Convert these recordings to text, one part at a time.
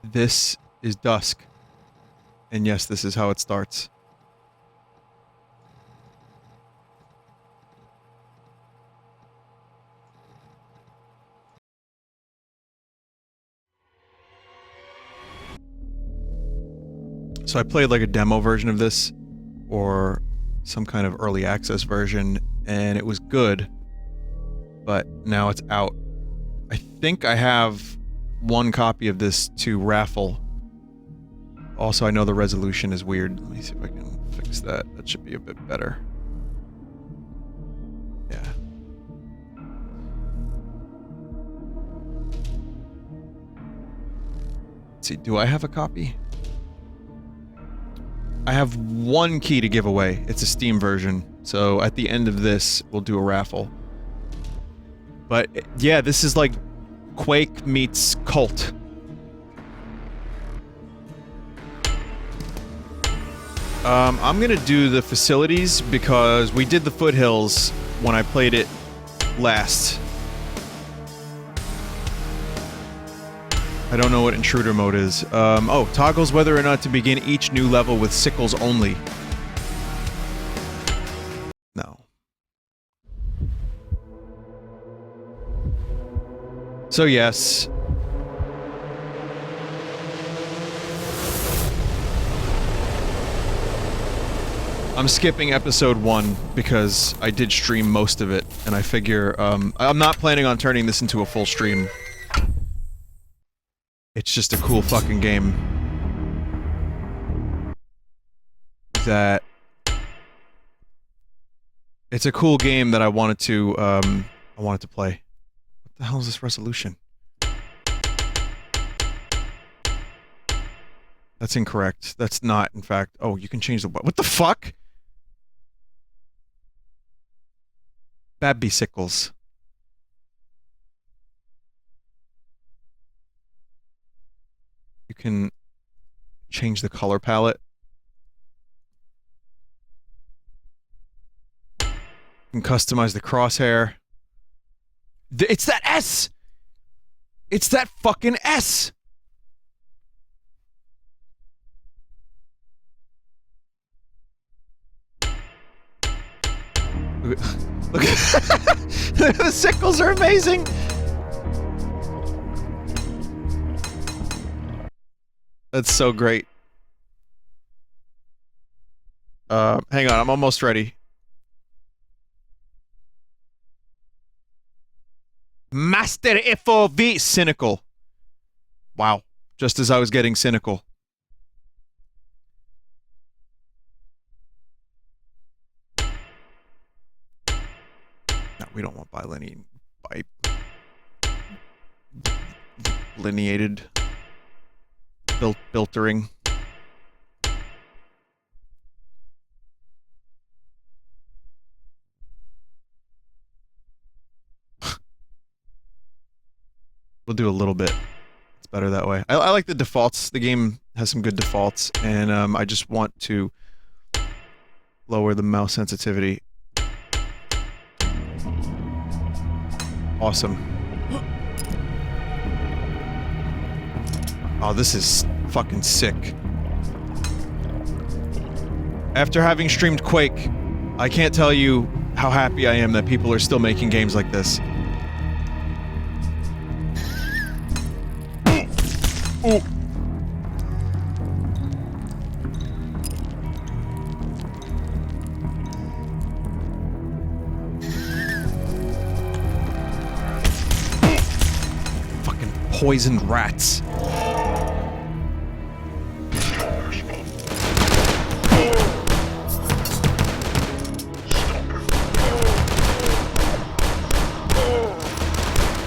This is Dusk. And yes, this is how it starts. So I played like a demo version of this, or some kind of early access version, and it was good, but now it's out. I think I have one copy of this to raffle. Also, I know the resolution is weird. Let me see if I can fix that. That should be a bit better. Yeah. Let's see, do I have a copy? I have one key to give away. It's a Steam version. So at the end of this, we'll do a raffle. But yeah, this is like Quake meets Cult. I'm gonna do the facilities because we did the foothills when I played it last. I don't know what intruder mode is. Oh, toggles whether or not to begin each new level with sickles only. No. So yes. I'm skipping episode 1 because I did stream most of it, and I figure, I'm not planning on turning this into a full stream. It's just a cool fucking game. That... It's a cool game that I wanted to play. What the hell is this resolution? That's incorrect. That's not, in fact... Oh, you can change the... What the fuck?! Vappyvap. You can change the color palette. You can customize the crosshair. It's that S! It's that fucking S! Look at the sickles are amazing! That's so great. Hang on, I'm almost ready. Master FOV cynical. Wow. Just as I was getting cynical. No, we don't want bilineated filtering. We'll do a little bit. It's better that way. I like the defaults. The game has some good defaults, and I just want to lower the mouse sensitivity. Awesome. Oh, this is fucking sick. After having streamed Quake, I can't tell you how happy I am that people are still making games like this. Ooh. Fucking poisoned rats.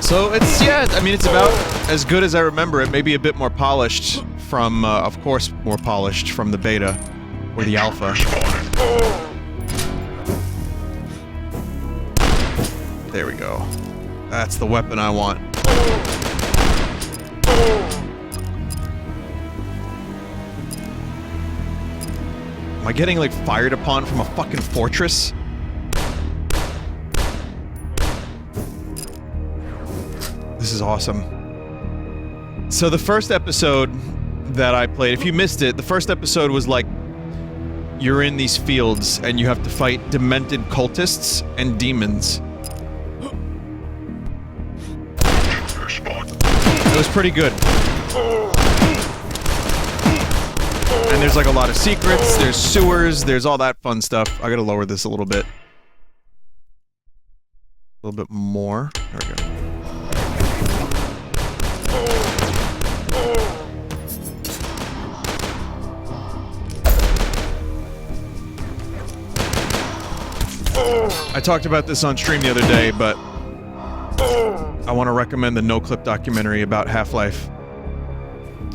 So it's, yeah, I mean, it's about as good as I remember it, maybe a bit more polished from, of course, more polished from the beta, or the alpha. There we go. That's the weapon I want. Am I getting, like, fired upon from a fucking fortress? This is awesome. So the first episode that I played, if you missed it, the first episode was like you're in these fields and you have to fight demented cultists and demons. It was pretty good. And there's like a lot of secrets, there's sewers, there's all that fun stuff. I gotta lower this a little bit. A little bit more. There we go. I talked about this on stream the other day, but I want to recommend the no-clip documentary about Half-Life.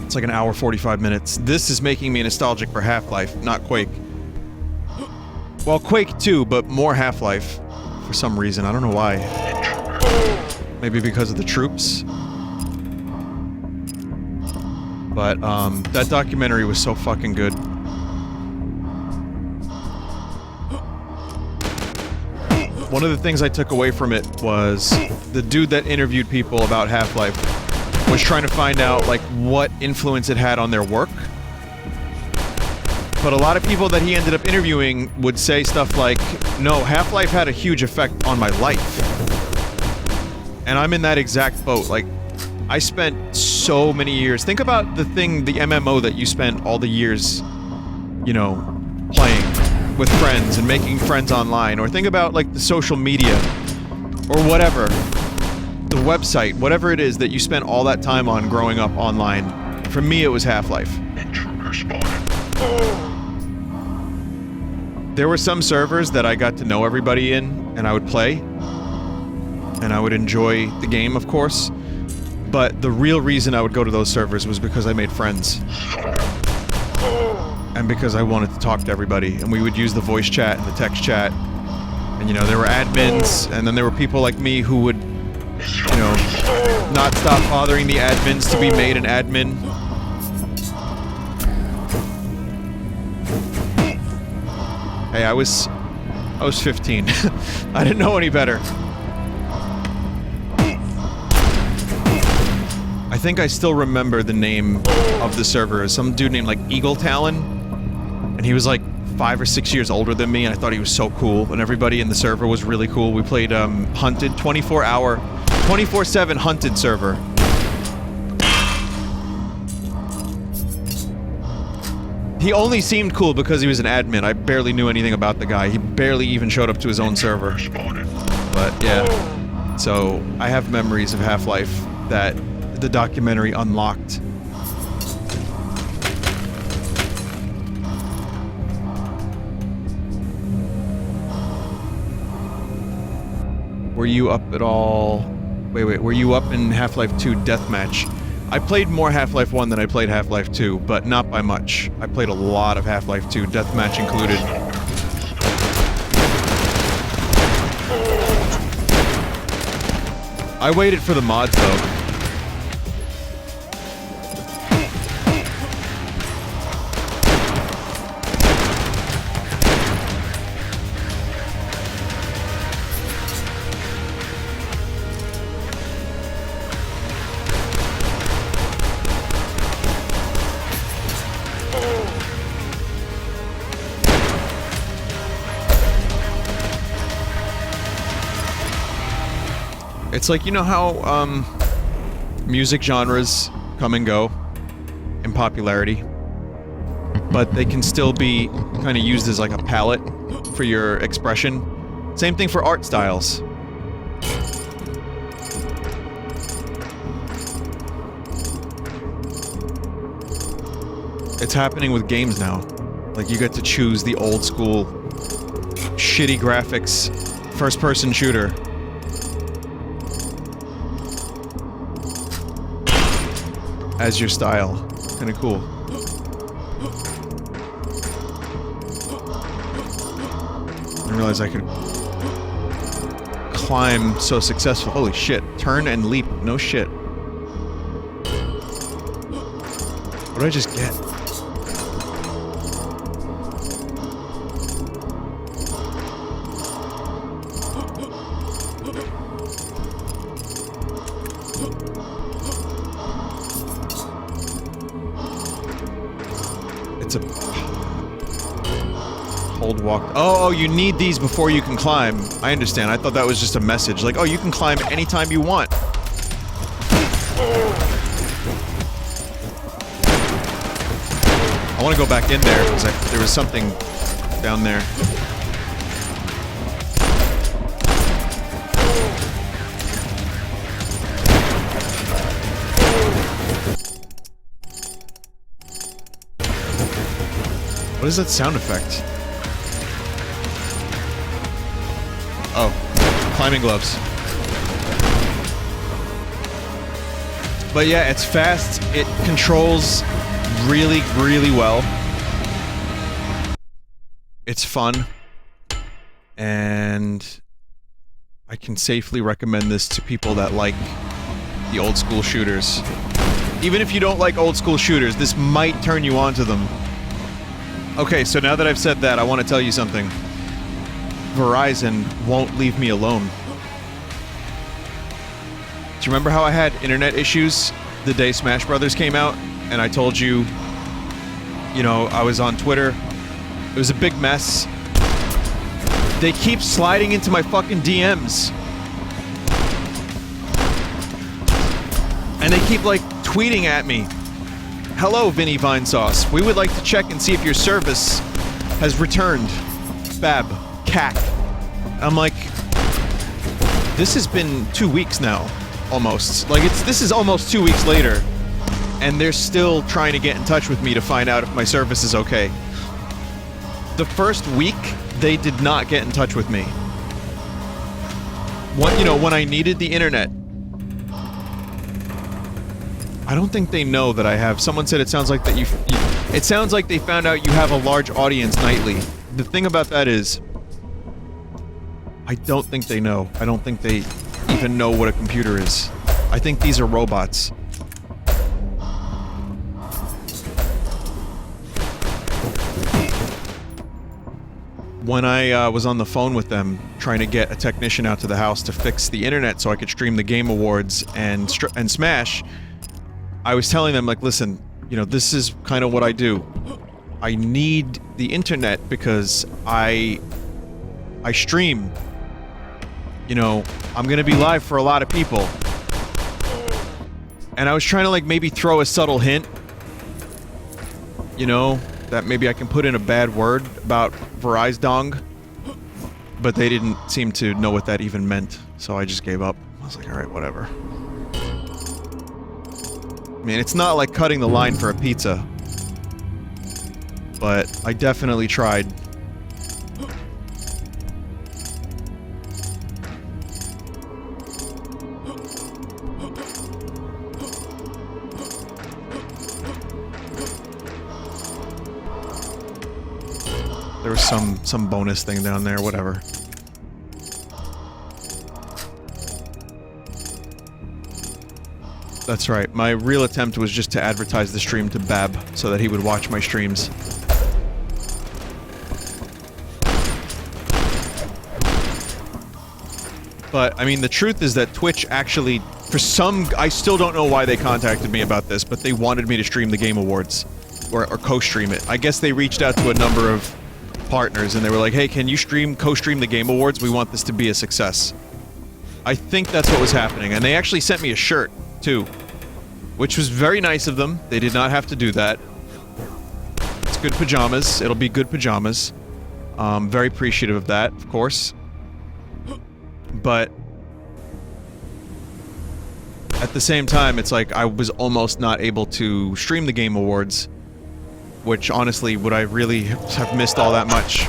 It's like an hour 45 minutes. This is making me nostalgic for Half-Life, not Quake. Well, Quake too, but more Half-Life. For some reason, I don't know why. Maybe because of the troops. But, that documentary was so fucking good. One of the things I took away from it was the dude that interviewed people about Half-Life was trying to find out, like, what influence it had on their work. But a lot of people that he ended up interviewing would say stuff like, no, Half-Life had a huge effect on my life. And I'm in that exact boat. Like, I spent so many years... Think about the MMO that you spent all the years, you know, playing with friends and making friends online. Or think about, like, the social media. Or whatever. The website. Whatever it is that you spent all that time on growing up online. For me, it was Half-Life. There were some servers that I got to know everybody in, and I would play. And I would enjoy the game, of course. But the real reason I would go to those servers was because I made friends. And because I wanted to talk to everybody. And we would use the voice chat and the text chat. And, you know, there were admins, and then there were people like me who would, you know, not stop bothering the admins to be made an admin. Hey, I was 15. I didn't know any better. I think I still remember the name of the server. Some dude named, like, Eagle Talon. And he was, like, 5 or 6 years older than me, and I thought he was so cool. And everybody in the server was really cool. We played, Hunted, 24-hour, 24/7 Hunted server. He only seemed cool because he was an admin. I barely knew anything about the guy. He barely even showed up to his own server. But, yeah. So, I have memories of Half-Life that the documentary unlocked. Were you up at all... Wait, were you up in Half-Life 2 Deathmatch? I played more Half-Life 1 than I played Half-Life 2, but not by much. I played a lot of Half-Life 2, Deathmatch included. I waited for the mods, though. It's like, you know how, music genres come and go in popularity, but they can still be kind of used as like a palette for your expression? Same thing for art styles. It's happening with games now. Like, you get to choose the old school, shitty graphics, first-person shooter. As your style. Kinda cool. I didn't realize I could climb so successful. Holy shit. Turn and leap. No shit. What did I just get? It's a... Hold walk... Oh, you need these before you can climb. I understand. I thought that was just a message. Like, oh, you can climb anytime you want. I want to go back in there, because there was something down there. What is that sound effect? Oh, climbing gloves. But yeah, it's fast. It controls really, really well. It's fun. And I can safely recommend this to people that like the old school shooters. Even if you don't like old school shooters, this might turn you on to them. Okay, so now that I've said that, I want to tell you something. Verizon won't leave me alone. Do you remember how I had internet issues the day Smash Brothers came out? And I told you, you know, I was on Twitter. It was a big mess. They keep sliding into my fucking DMs. And they keep, like, tweeting at me. Hello, Vinny Vinesauce. We would like to check and see if your service has returned. Bab. Cack. I'm like, this has been 2 weeks now, almost. Like, this is almost 2 weeks later, and they're still trying to get in touch with me to find out if my service is okay. The first week, they did not get in touch with me. When I needed the internet. I don't think they know that I have. Someone said it sounds like that it sounds like they found out you have a large audience nightly. The thing about that is, I don't think they know. I don't think they even know what a computer is. I think these are robots. When I was on the phone with them, trying to get a technician out to the house to fix the internet so I could stream the Game Awards and Smash, I was telling them, like, listen, you know, this is kind of what I do. I need the internet because I stream. You know, I'm gonna be live for a lot of people. And I was trying to, like, maybe throw a subtle hint. You know, that maybe I can put in a bad word about Verizon. But they didn't seem to know what that even meant. So I just gave up. I was like, alright, whatever. I mean, it's not like cutting the line for a pizza. But I definitely tried. There was some bonus thing down there, whatever. That's right. My real attempt was just to advertise the stream to Bab so that he would watch my streams. But, I mean, the truth is that Twitch actually, I still don't know why they contacted me about this, but they wanted me to stream the Game Awards. Or co-stream it. I guess they reached out to a number of partners and they were like, hey, can you co-stream the Game Awards? We want this to be a success. I think that's what was happening, and they actually sent me a shirt, too. Which was very nice of them. They did not have to do that. It's good pajamas. It'll be good pajamas. Very appreciative of that, of course. But at the same time, it's like I was almost not able to stream the Game Awards. Which, honestly, would I really have missed all that much?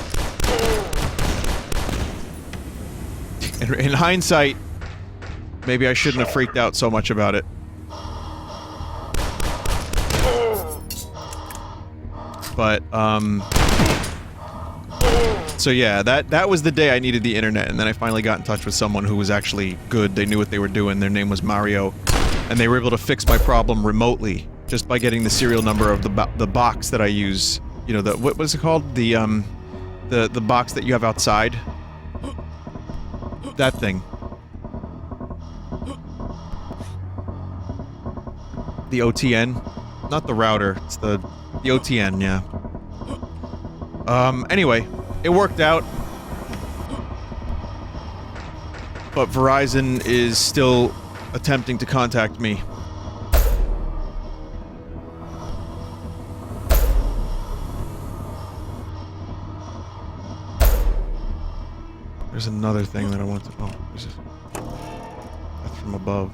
In hindsight, maybe I shouldn't have freaked out so much about it. But, so yeah, that was the day I needed the internet, and then I finally got in touch with someone who was actually good. They knew what they were doing. Their name was Mario, and they were able to fix my problem remotely, just by getting the serial number of the box that I use. You know, what was it called? The box that you have outside? That thing. The OTN? Not the router, it's the OTN, yeah. Anyway, it worked out. But Verizon is still attempting to contact me. There's another thing that I want to... Oh, there's that's from above.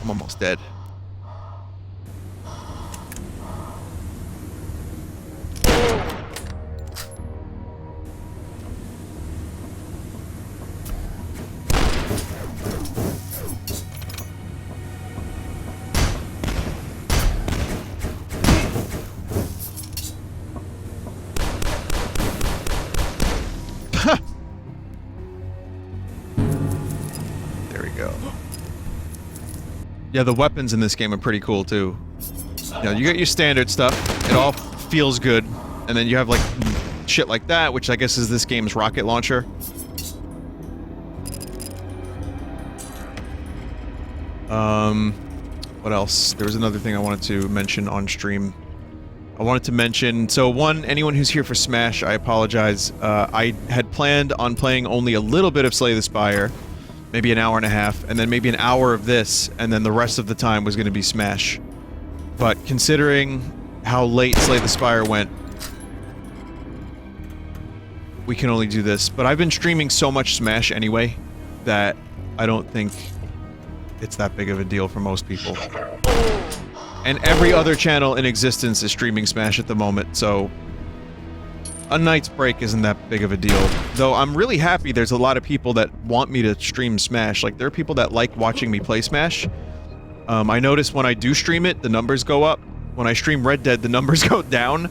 I'm almost dead. Yeah, the weapons in this game are pretty cool, too. You know, you get your standard stuff, it all feels good, and then you have, like, shit like that, which I guess is this game's rocket launcher. What else? There was another thing I wanted to mention on stream. I wanted to mention, so one, anyone who's here for Smash, I apologize. I had planned on playing only a little bit of Slay the Spire, maybe an hour and a half, and then maybe an hour of this, and then the rest of the time was going to be Smash. But considering how late Slay the Spire went, we can only do this. But I've been streaming so much Smash anyway, that I don't think it's that big of a deal for most people. And every other channel in existence is streaming Smash at the moment, so... a night's break isn't that big of a deal. Though I'm really happy there's a lot of people that want me to stream Smash. Like, there are people that like watching me play Smash. I notice when I do stream it, the numbers go up. When I stream Red Dead, the numbers go down.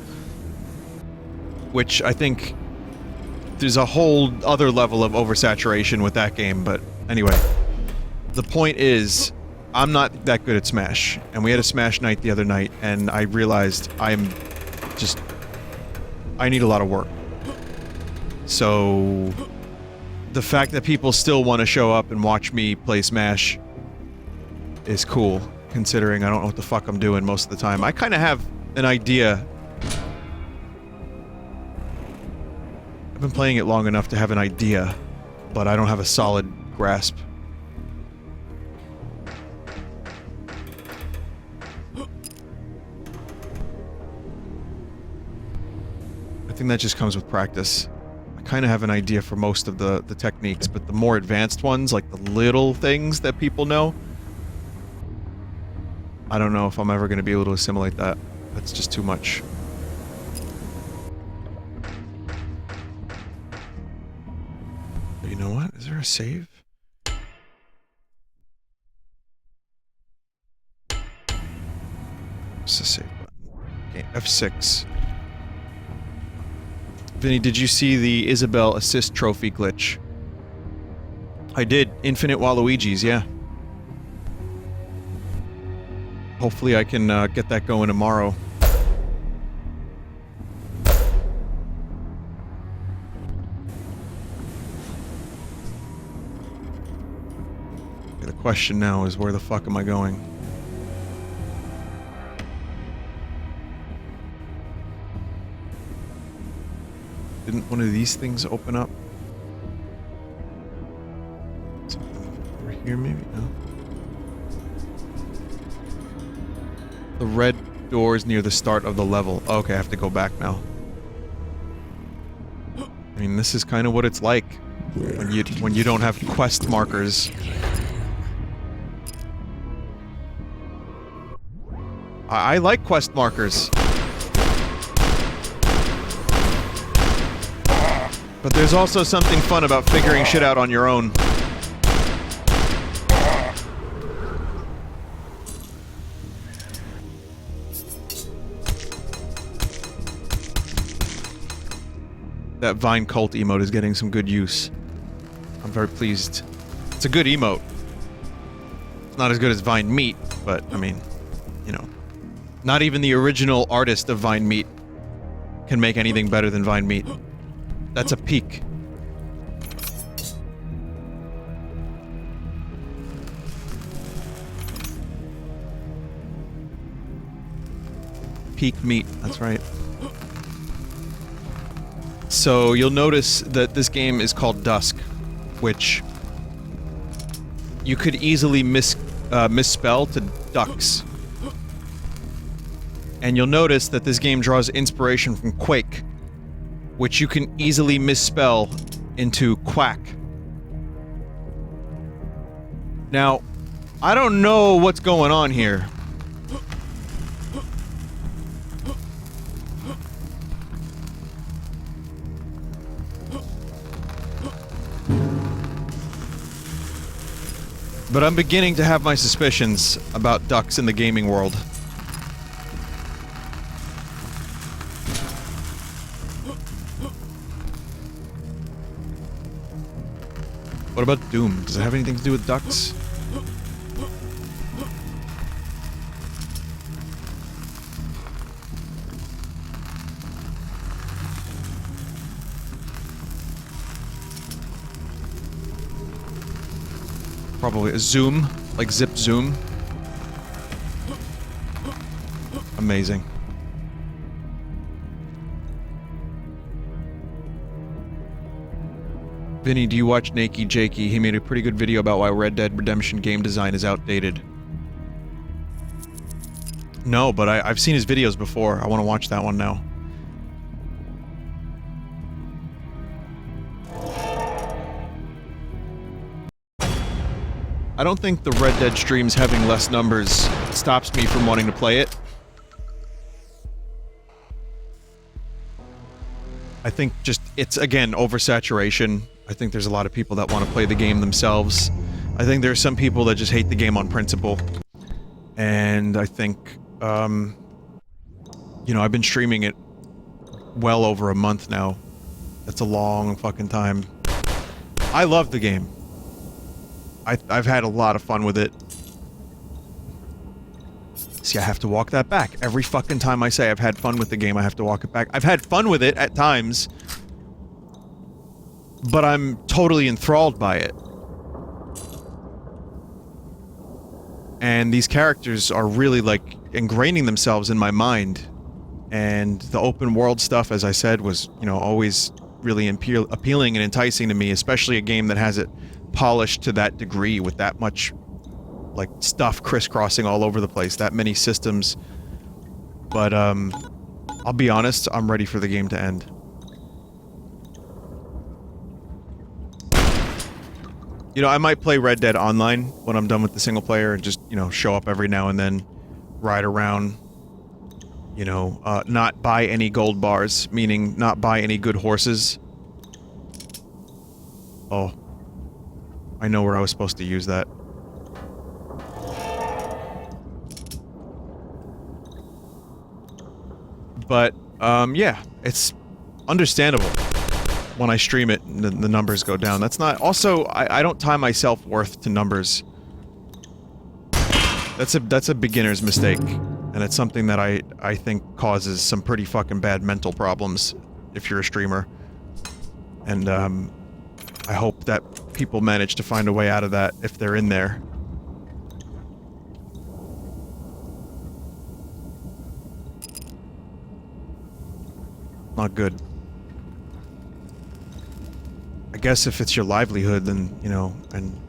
Which I think there's a whole other level of oversaturation with that game, but anyway. The point is, I'm not that good at Smash. And we had a Smash night the other night, and I realized I'm just... I need a lot of work. So... the fact that people still want to show up and watch me play Smash is cool, considering I don't know what the fuck I'm doing most of the time. I kind of have an idea. I've been playing it long enough to have an idea, but I don't have a solid grasp. I think that just comes with practice. I kind of have an idea for most of the techniques, but the more advanced ones, like the little things that people know, I don't know if I'm ever going to be able to assimilate that. That's just too much. You know what? Is there a save? What's the save button? Okay, F6. Vinny, did you see the Isabelle assist trophy glitch? I did. Infinite Waluigi's, yeah. Hopefully I can get that going tomorrow. Okay, the question now is, where the fuck am I going? Didn't one of these things open up? Something over here, maybe? No. The red doors near the start of the level. Oh, okay, I have to go back now. I mean, this is kind of what it's like when you don't have quest markers. I like quest markers. But there's also something fun about figuring shit out on your own. That Vine Cult emote is getting some good use. I'm very pleased. It's a good emote. It's not as good as Vine Meat, but, I mean, you know. Not even the original artist of Vine Meat can make anything better than Vine Meat. That's a peak. peak meat. That's right. So you'll notice that this game is called Dusk, which you could easily misspell to ducks. And you'll notice that this game draws inspiration from Quake, which you can easily misspell into quack. Now, I don't know what's going on here. But I'm beginning to have my suspicions about ducks in the gaming world. What about Doom? Does it have anything to do with ducks? Probably a zoom, like zip zoom. Amazing. Vinny, do you watch Nakey Jakey? He made a pretty good video about why Red Dead Redemption game design is outdated. No, but I've seen his videos before. I want to watch that one now. I don't think the Red Dead streams having less numbers stops me from wanting to play it. I think just, it's again, oversaturation. I think there's a lot of people that want to play the game themselves. I think there are some people that just hate the game on principle. And I think, you know, I've been streaming it well over a month now. That's a long fucking time. I love the game. I've had a lot of fun with it. See, I have to walk that back. Every fucking time I say I've had fun with the game, I have to walk it back. I've had fun with it at times, but I'm totally enthralled by it. And these characters are really, like, ingraining themselves in my mind. And the open world stuff, as I said, was, you know, always really appealing and enticing to me, especially a game that has it polished to that degree with that much, like, stuff crisscrossing all over the place, that many systems. But, I'll be honest, I'm ready for the game to end. You know, I might play Red Dead Online when I'm done with the single player and just, you know, show up every now and then, ride around, you know, not buy any gold bars, meaning not buy any good horses. Oh. I know where I was supposed to use that. But, yeah, it's understandable when I stream it and the numbers go down. That's not... Also, I don't tie my self-worth to numbers. That's a beginner's mistake. And it's something that I think causes some pretty fucking bad mental problems if you're a streamer. And, I hope that people manage to find a way out of that if they're in there. Not good. I guess if it's your livelihood, then, you know, and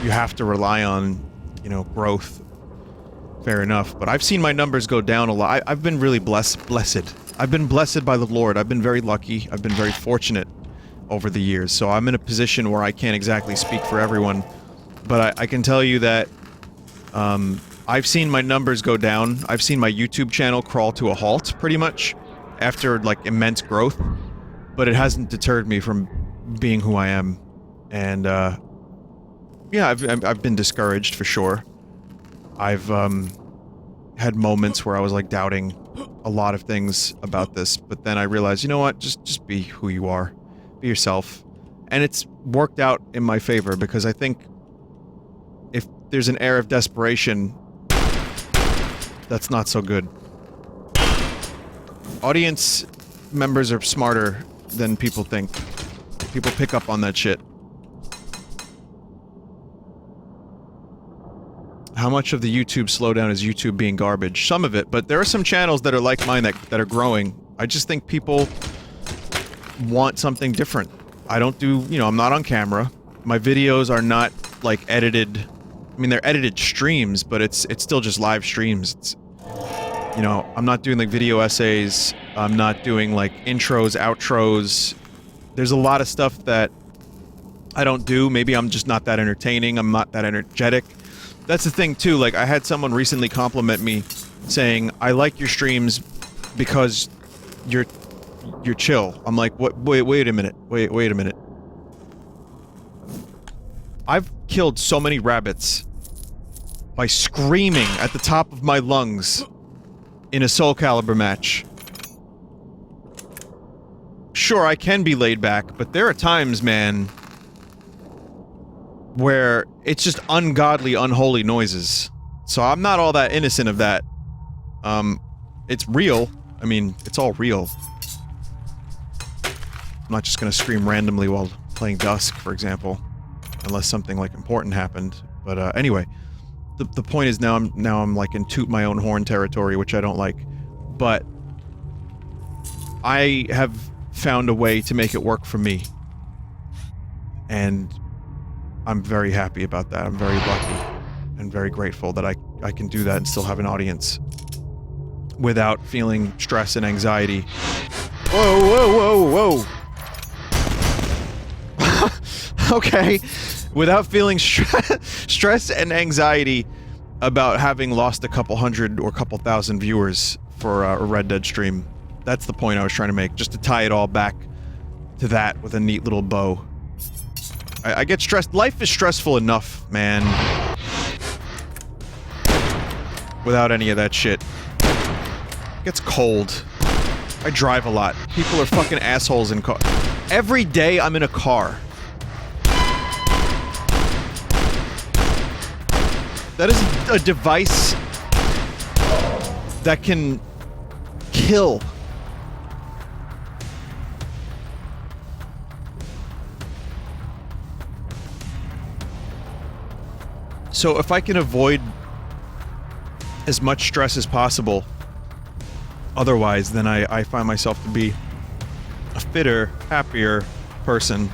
you have to rely on, you know, growth. Fair enough. But I've seen my numbers go down a lot. I've been really blessed. I've been blessed by the Lord. I've been very lucky. I've been very fortunate over the years, so I'm in a position where I can't exactly speak for everyone, but I can tell you that I've seen my numbers go down. I've seen my YouTube channel crawl to a halt, pretty much, after, like, immense growth, but it hasn't deterred me from being who I am, and, yeah, I've been discouraged, for sure. I've, had moments where I was, like, doubting a lot of things about this, but then I realized, you know what, just be who you are. Be yourself. And it's worked out in my favor, because I think if there's an air of desperation, that's not so good. Audience members are smarter than people think. People pick up on that shit. how much of the YouTube slowdown is YouTube being garbage? Some of it, but there are some channels that are like mine that are growing. I just think people want something different. I don't do, you know, I'm not on camera. My videos are not, like, edited. I mean, they're edited streams, but it's still just live streams. It's, you know, I'm not doing, like, video essays. I'm not doing, like, intros, outros. There's a lot of stuff that I don't do. Maybe I'm just not that entertaining. I'm not that energetic. That's the thing, too. Like, I had someone recently compliment me saying, I like your streams because you're chill. I'm like, what? Wait a minute. Wait a minute. I've killed so many rabbits by screaming at the top of my lungs in a Soul Calibur match. Sure, I can be laid back, but there are times, man, where it's just ungodly, unholy noises. So I'm not all that innocent of that. It's real. I mean, it's all real. I'm not just gonna scream randomly while playing Dusk, for example. Unless something, like, important happened. But, anyway. The point is now I'm, like, in toot my own horn territory, which I don't like. But I have found a way to make it work for me. And I'm very happy about that. I'm very lucky and very grateful that I can do that and still have an audience without feeling stress and anxiety. Whoa, whoa, whoa, whoa! Okay. Without feeling stress and anxiety about having lost a couple hundred or couple thousand viewers for a Red Dead stream. That's the point I was trying to make, just to tie it all back to that with a neat little bow. I get stressed. Life is stressful enough, man. Without any of that shit. It gets cold. I drive a lot. People are fucking assholes in cars. Every day I'm in a car. That is a device that can kill. So if I can avoid as much stress as possible, otherwise, then I find myself to be a fitter, happier person.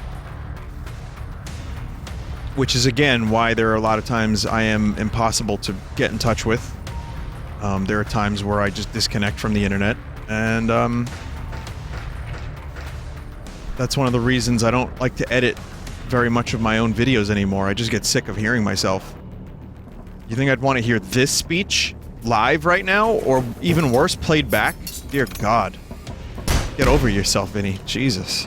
Which is, again, why there are a lot of times I am impossible to get in touch with. There are times where I just disconnect from the internet, and, that's one of the reasons I don't like to edit very much of my own videos anymore. I just get sick of hearing myself. You think I'd want to hear this speech live right now, or even worse, played back? Dear God. Get over yourself, Vinny. Jesus.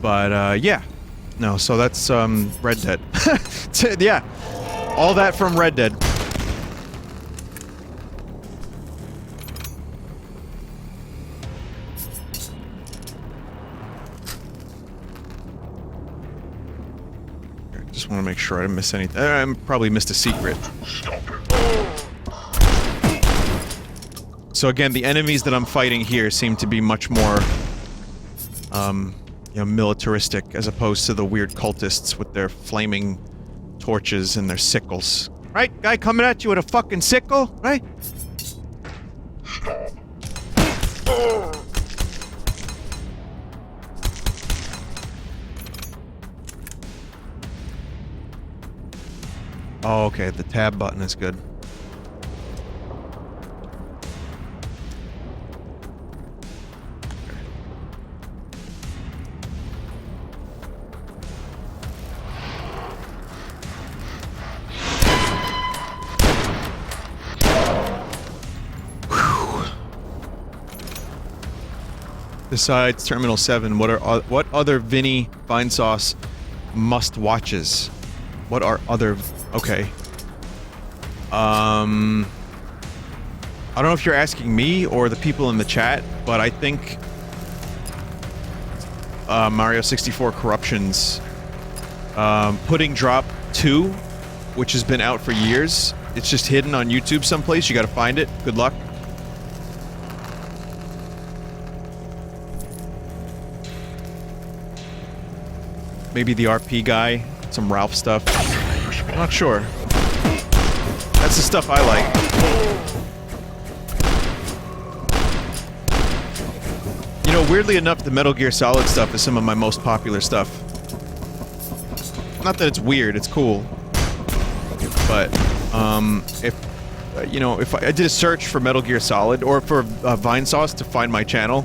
But, yeah. No, so that's, Red Dead. Yeah. All that from Red Dead. I just want to make sure I didn't miss anything. I probably missed a secret. So again, the enemies that I'm fighting here seem to be much more, you know, militaristic, as opposed to the weird cultists with their flaming torches and their sickles. Right? Guy coming at you with a fucking sickle? Right? Oh, okay, the tab button is good. Besides Terminal 7, what other Vinny Vinesauce must-watches? What are other... Okay. I don't know if you're asking me or the people in the chat, but I think... Mario 64 Corruptions... Pudding Drop 2, which has been out for years. It's just hidden on YouTube someplace, you gotta find it. Good luck. Maybe the RP guy, some Ralph stuff. I'm not sure. That's the stuff I like. You know, weirdly enough, the Metal Gear Solid stuff is some of my most popular stuff. Not that it's weird, it's cool. But, if, you know, if I did a search for Metal Gear Solid, or for Vinesauce to find my channel,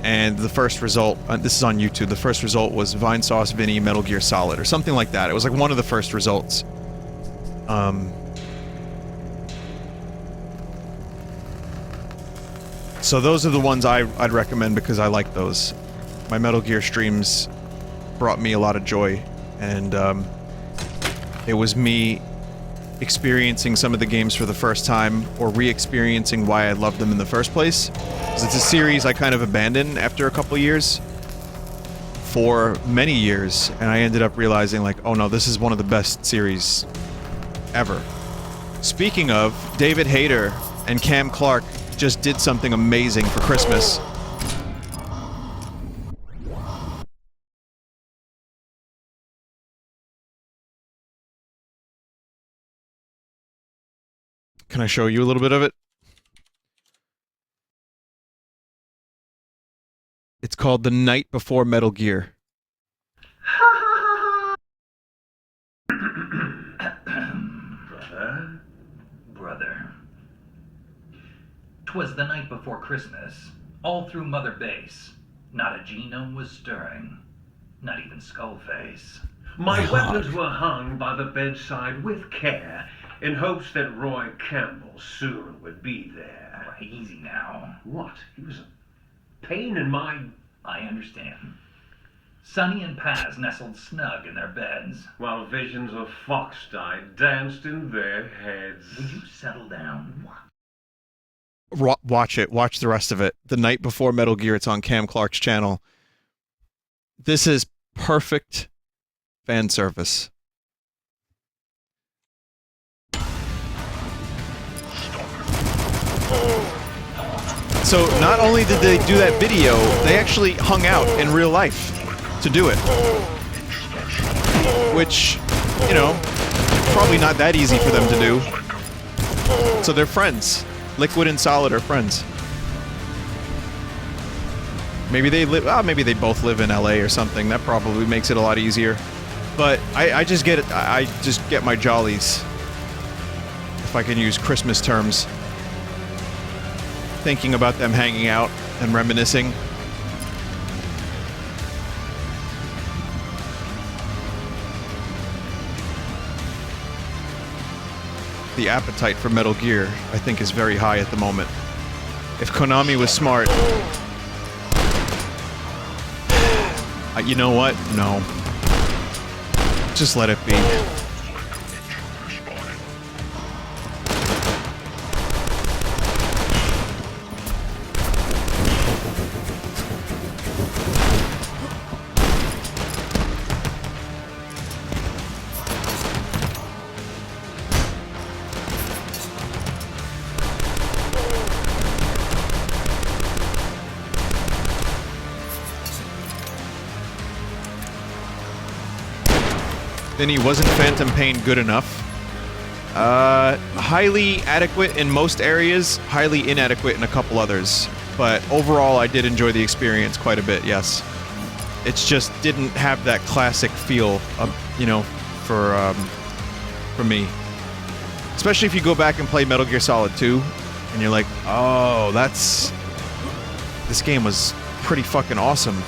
and the first result, this is on YouTube, the first result was Vinesauce, Vinny, Metal Gear Solid, or something like that. It was like one of the first results. So those are the ones I'd recommend because I like those. My Metal Gear streams brought me a lot of joy, and it was me experiencing some of the games for the first time, or re-experiencing why I loved them in the first place. Because it's a series I kind of abandoned after a couple years. For many years, and I ended up realizing, like, oh no, this is one of the best series ever. Speaking of, David Hayter and Cam Clark just did something amazing for Christmas. Can I show you a little bit of it? It's called The Night Before Metal Gear. Brother. 'Twas the night before Christmas. All through Mother Base, not a genome was stirring. Not even Skullface. My weapons were hung by the bedside with care, in hopes that Roy Campbell soon would be there. Right, easy now. What? He was a pain in my... I understand. Sonny and Paz nestled snug in their beds. While visions of Foxdie danced in their heads. Would you settle down? Watch it. Watch the rest of it. The Night Before Metal Gear. It's on Cam Clark's channel. This is perfect fan service. So not only did they do that video, they actually hung out in real life to do it. Which, you know, probably not that easy for them to do. So they're friends. Liquid and Solid are friends. Maybe they live, maybe they both live in LA or something. That probably makes it a lot easier. But I just get it, I just get my jollies, if I can use Christmas terms, thinking about them hanging out and reminiscing. The appetite for Metal Gear, I think, is very high at the moment. If Konami was smart... you know what? No. Just let it be. Vinny, wasn't Phantom Pain good enough? Highly adequate in most areas, highly inadequate in a couple others. But overall, I did enjoy the experience quite a bit, yes. It just didn't have that classic feel, you know, for me. Especially if you go back and play Metal Gear Solid 2, and you're like, oh, this game was pretty fucking awesome.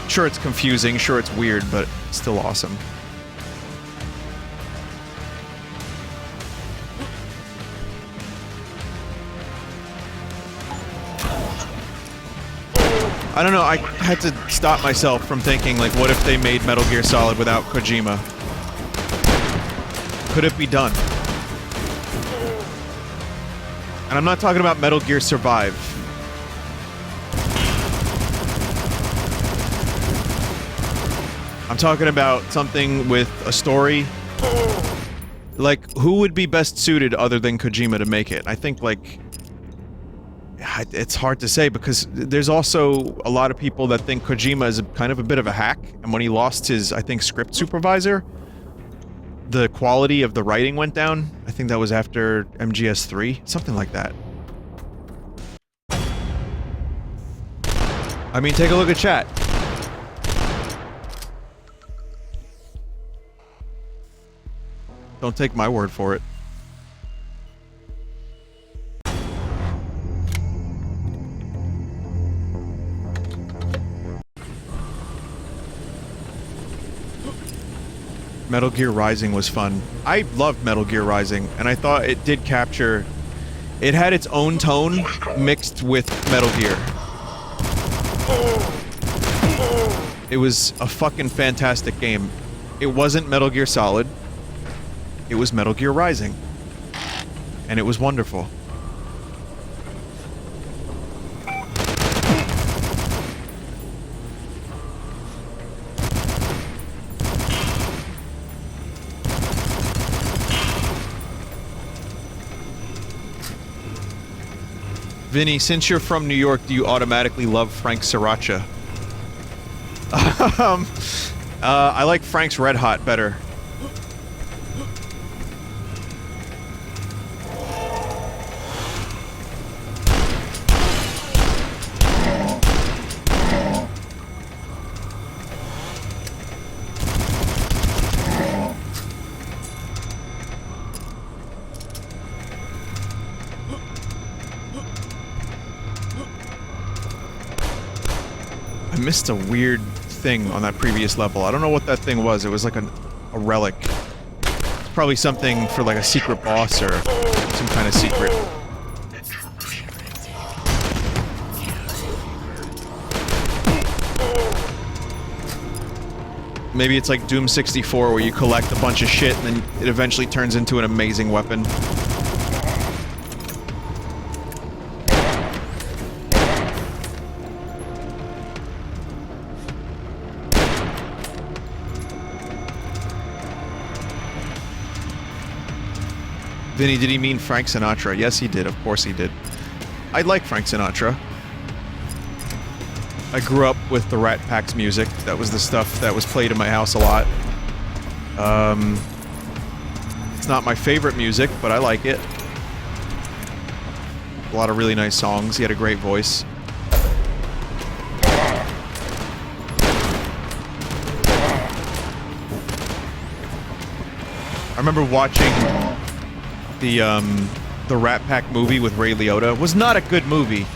Sure, it's confusing, sure, it's weird, but it's still awesome. I don't know, I had to stop myself from thinking, like, what if they made Metal Gear Solid without Kojima? Could it be done? And I'm not talking about Metal Gear Survive. I'm talking about something with a story. Like, who would be best suited other than Kojima to make it? I think, like... It's hard to say because there's also a lot of people that think Kojima is kind of a bit of a hack, and when he lost his, I think, script supervisor, the quality of the writing went down. I think that was after MGS3, something like that. I mean, take a look at chat. Don't take my word for it. Metal Gear Rising was fun. I loved Metal Gear Rising, and I thought it did capture... It had its own tone mixed with Metal Gear. It was a fucking fantastic game. It wasn't Metal Gear Solid. It was Metal Gear Rising. And it was wonderful. Vinny, since you're from New York, do you automatically love Frank Sriracha? I like Frank's Red Hot better. I missed a weird thing on that previous level. I don't know what that thing was. It was like a relic. It's probably something for like a secret boss or some kind of secret. Maybe it's like Doom 64 where you collect a bunch of shit and then it eventually turns into an amazing weapon. Vinny, did he mean Frank Sinatra? Yes, he did. Of course he did. I like Frank Sinatra. I grew up with the Rat Pack's music. That was the stuff that was played in my house a lot. It's not my favorite music, but I like it. A lot of really nice songs. He had a great voice. I remember watching the Rat Pack movie with Ray Liotta. Was not a good movie.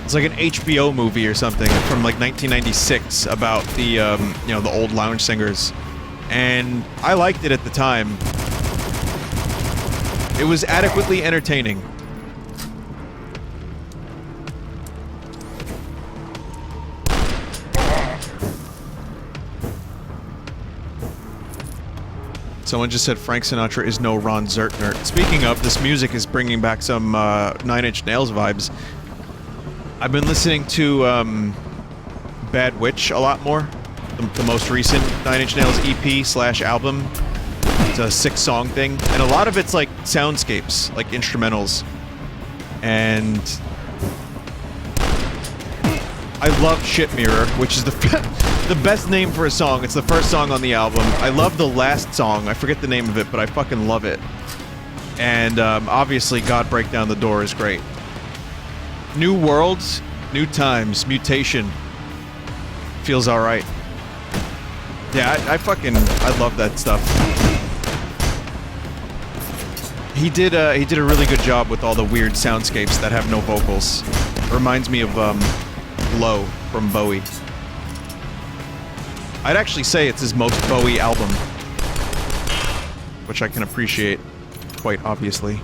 It's like an HBO movie or something from like 1996 about the you know, the old lounge singers, and I liked it at the time. It was adequately entertaining. Someone just said Frank Sinatra is no Ron Zertner. Speaking of, this music is bringing back some 9 Inch Nails vibes. I've been listening to Bad Witch a lot more. The most recent 9 Inch Nails EP/album. It's a 6-song thing. And a lot of it's like soundscapes, like instrumentals. And I love Shit Mirror, which is the best name for a song. It's the first song on the album. I love the last song. I forget the name of it, but I fucking love it. And obviously, God Break Down the Door is great. New Worlds, New Times, Mutation. Feels alright. Yeah, I love that stuff. He did a really good job with all the weird soundscapes that have no vocals. Reminds me of Low from Bowie. I'd actually say it's his most Bowie album, which I can appreciate, quite obviously.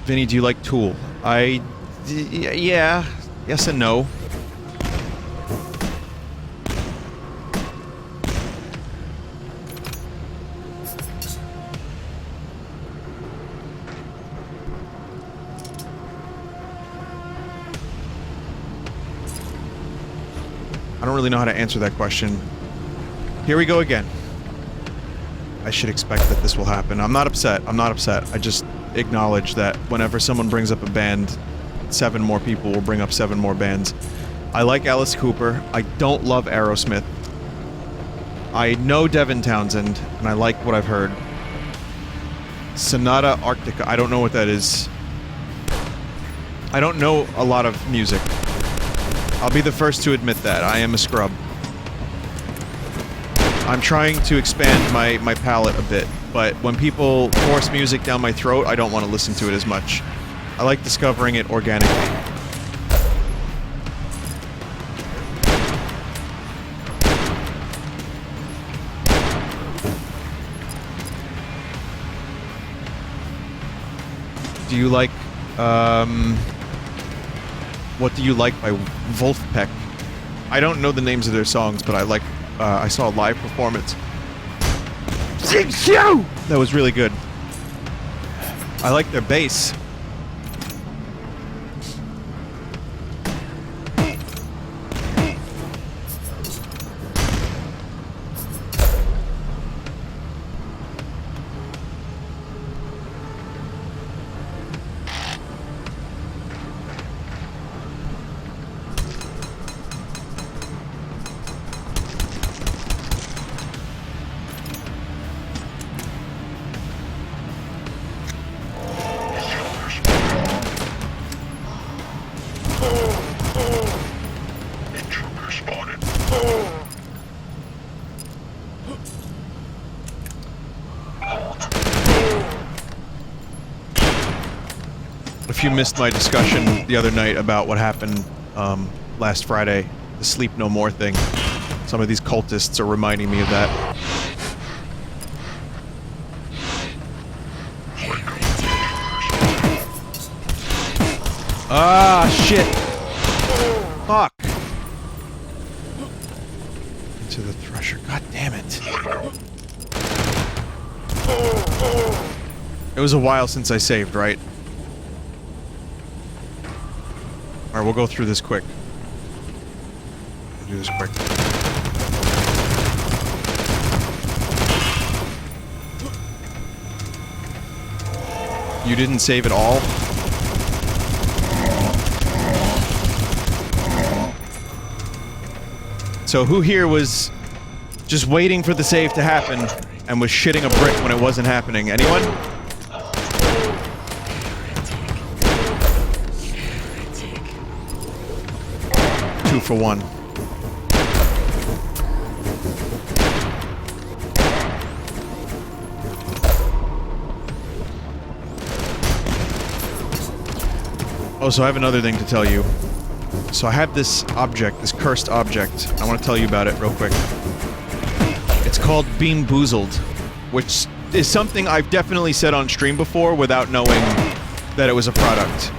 Vinny, do you like Tool? Yeah, yes and no. I don't really know how to answer that question. Here we go again. I should expect that this will happen. I'm not upset. I'm not upset. acknowledge that whenever someone brings up a band, 7 more people will bring up 7 more bands. I like Alice Cooper. I don't love Aerosmith. I know Devin Townsend, and I like what I've heard. Sonata Arctica, I don't know what that is. I don't know a lot of music. I'll be the first to admit that. I am a scrub. I'm trying to expand my palette a bit, but when people force music down my throat, I don't want to listen to it as much. I like discovering it organically. Do you like, What Do You Like by Wolfpack? I don't know the names of their songs, but I like, I saw a live performance. That was really good. I like their bass. If you missed my discussion the other night about what happened last Friday, the Sleep No More thing, some of these cultists are reminding me of that. Ah, shit! Fuck! Into the Thresher, god damn it. It was a while since I saved, right? Alright, we'll go through this quick. We'll do this quick. You didn't save it all? So who here was just waiting for the save to happen and was shitting a brick when it wasn't happening? Anyone? Two for one. Oh, so I have another thing to tell you. So I have this object, this cursed object. I want to tell you about it real quick. It's called Beanboozled, which is something I've definitely said on stream before without knowing that it was a product.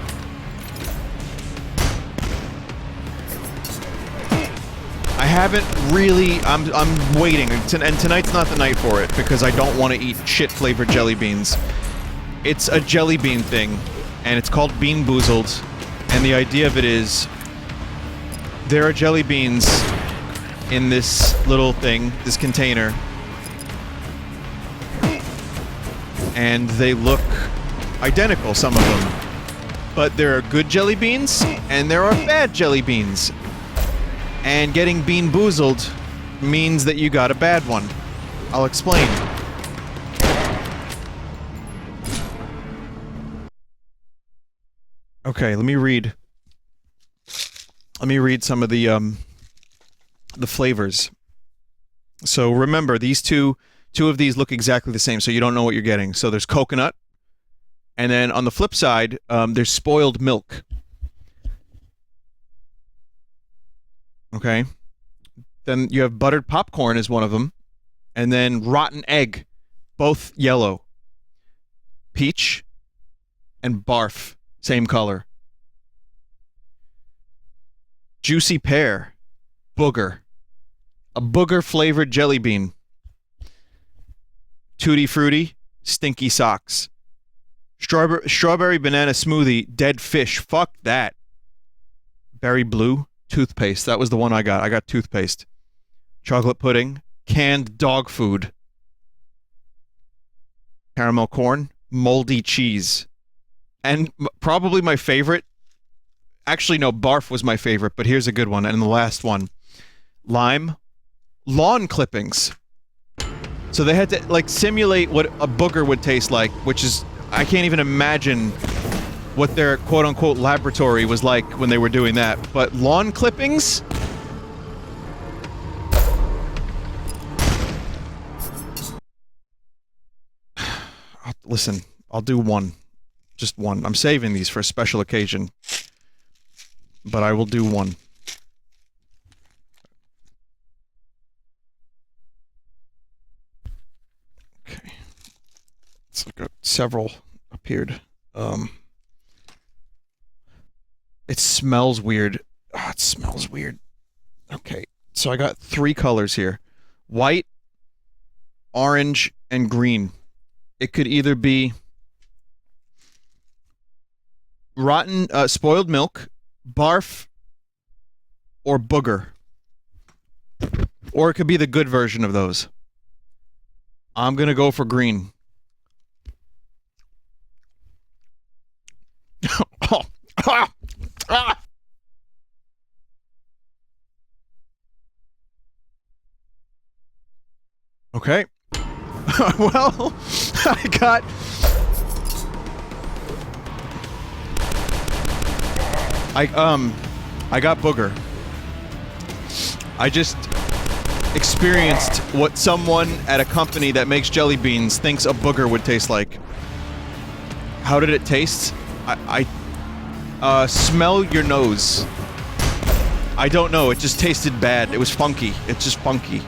I haven't really... I'm waiting, and tonight's not the night for it, because I don't want to eat shit-flavored jelly beans. It's a jelly bean thing, and it's called Beanboozled, and the idea of it is... there are jelly beans in this little thing, this container, and they look identical, some of them. But there are good jelly beans, and there are bad jelly beans. And getting Beanboozled means that you got a bad one. I'll explain. Okay, let me read some of the flavors. So remember, these two of these look exactly the same, so you don't know what you're getting. So there's coconut, and then on the flip side, there's spoiled milk. Okay. Then you have buttered popcorn is one of them, and then rotten egg, both yellow. Peach and barf, same color. Juicy pear, booger. A booger-flavored jelly bean. Tutti Frutti, stinky socks. Strawberry banana smoothie, dead fish, fuck that. Berry blue, toothpaste, that was the one I got. I got toothpaste. Chocolate pudding, canned dog food. Caramel corn, moldy cheese. And probably my favorite, actually no, barf was my favorite, but here's a good one, and the last one. Lime, lawn clippings. So they had to, like, simulate what a booger would taste like, which is, I can't even imagine what their quote-unquote laboratory was like when they were doing that. But lawn clippings? Listen, I'll do one. Just one. I'm saving these for a special occasion. But I will do one. Okay. So I've got several appeared. It smells weird. Oh, it smells weird. Okay. So I got 3 colors here. White, orange, and green. It could either be rotten, spoiled milk, barf, or booger. Or it could be the good version of those. I'm gonna go for green. Okay. Well, I got booger. I just experienced what someone at a company that makes jelly beans thinks a booger would taste like. How did it taste? Smell your nose. I don't know, it just tasted bad. It was funky. It's just funky.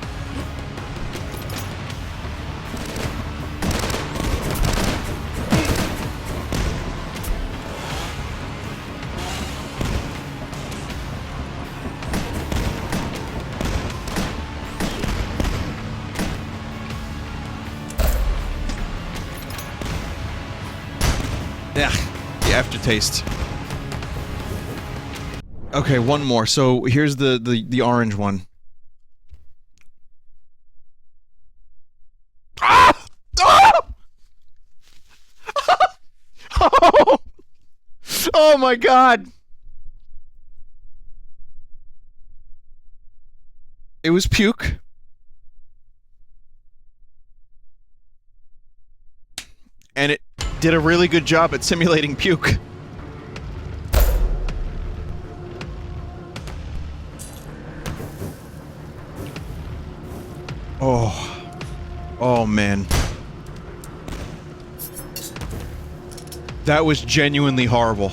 The aftertaste. Okay, one more. So here's the orange one. Ah! Ah! Oh! Oh my god! It was puke. And it did a really good job at simulating puke. Oh. Oh, man. That was genuinely horrible.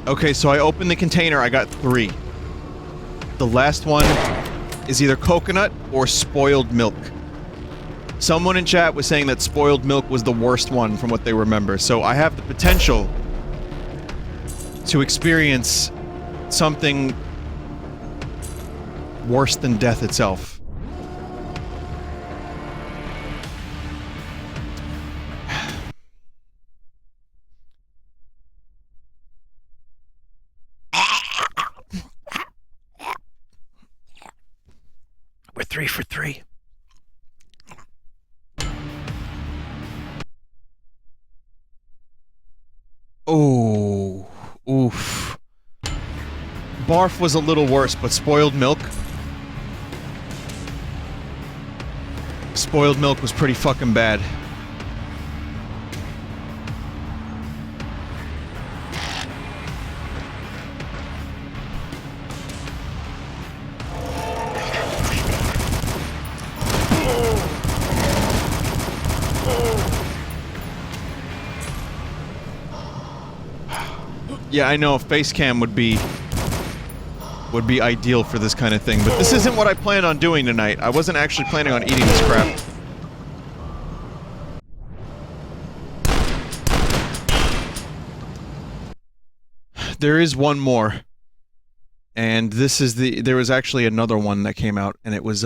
Okay, so I opened the container, I got 3. The last one is either coconut or spoiled milk. Someone in chat was saying that spoiled milk was the worst one from what they remember, so I have the potential to experience something worse than death itself. We're 3 for 3. Oh, oof. Barf was a little worse, but spoiled milk? Spoiled milk was pretty fucking bad. Yeah, I know, face cam would be ideal for this kind of thing, but this isn't what I planned on doing tonight. I wasn't actually planning on eating this crap. There is one more. And this is there was actually another one that came out, and it was,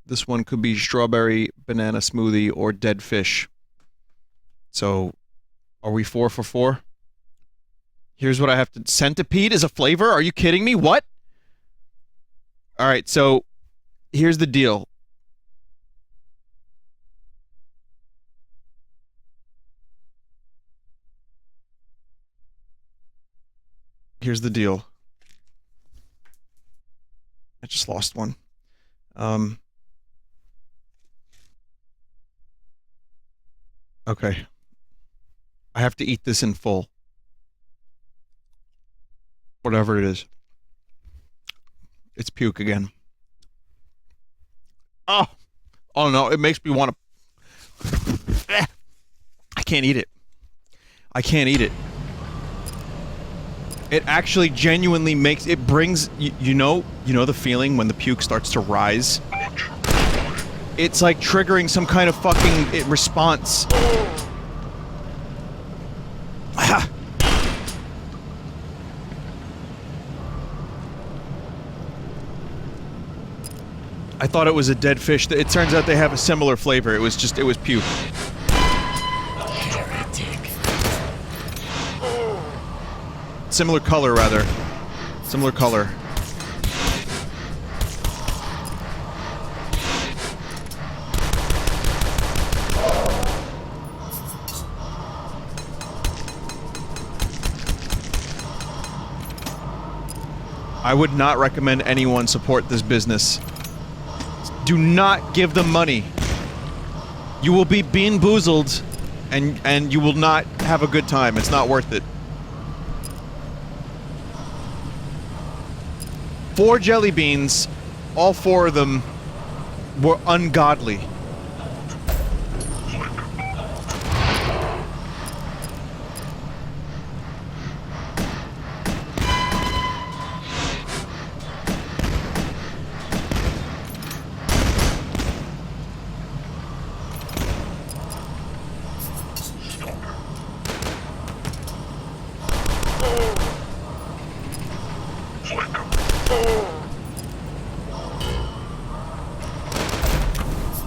this one could be strawberry banana smoothie or dead fish. So, are we 4 for 4? Here's what I have to... Centipede is a flavor? Are you kidding me? What? All right, so here's the deal. Here's the deal. I just lost one. Okay. I have to eat this in full. Whatever it is. It's puke again. Oh! Oh no, it makes me want to... I can't eat it. I can't eat it. It actually genuinely makes... It brings... You know the feeling when the puke starts to rise? It's like triggering some kind of fucking response. Ah. I thought it was a dead fish. It turns out they have a similar flavor. It was puke. Similar color, rather. Similar color. I would not recommend anyone support this business. Do not give them money. You will be beanboozled, and you will not have a good time. It's not worth it. 4 jelly beans, all 4 of them were ungodly.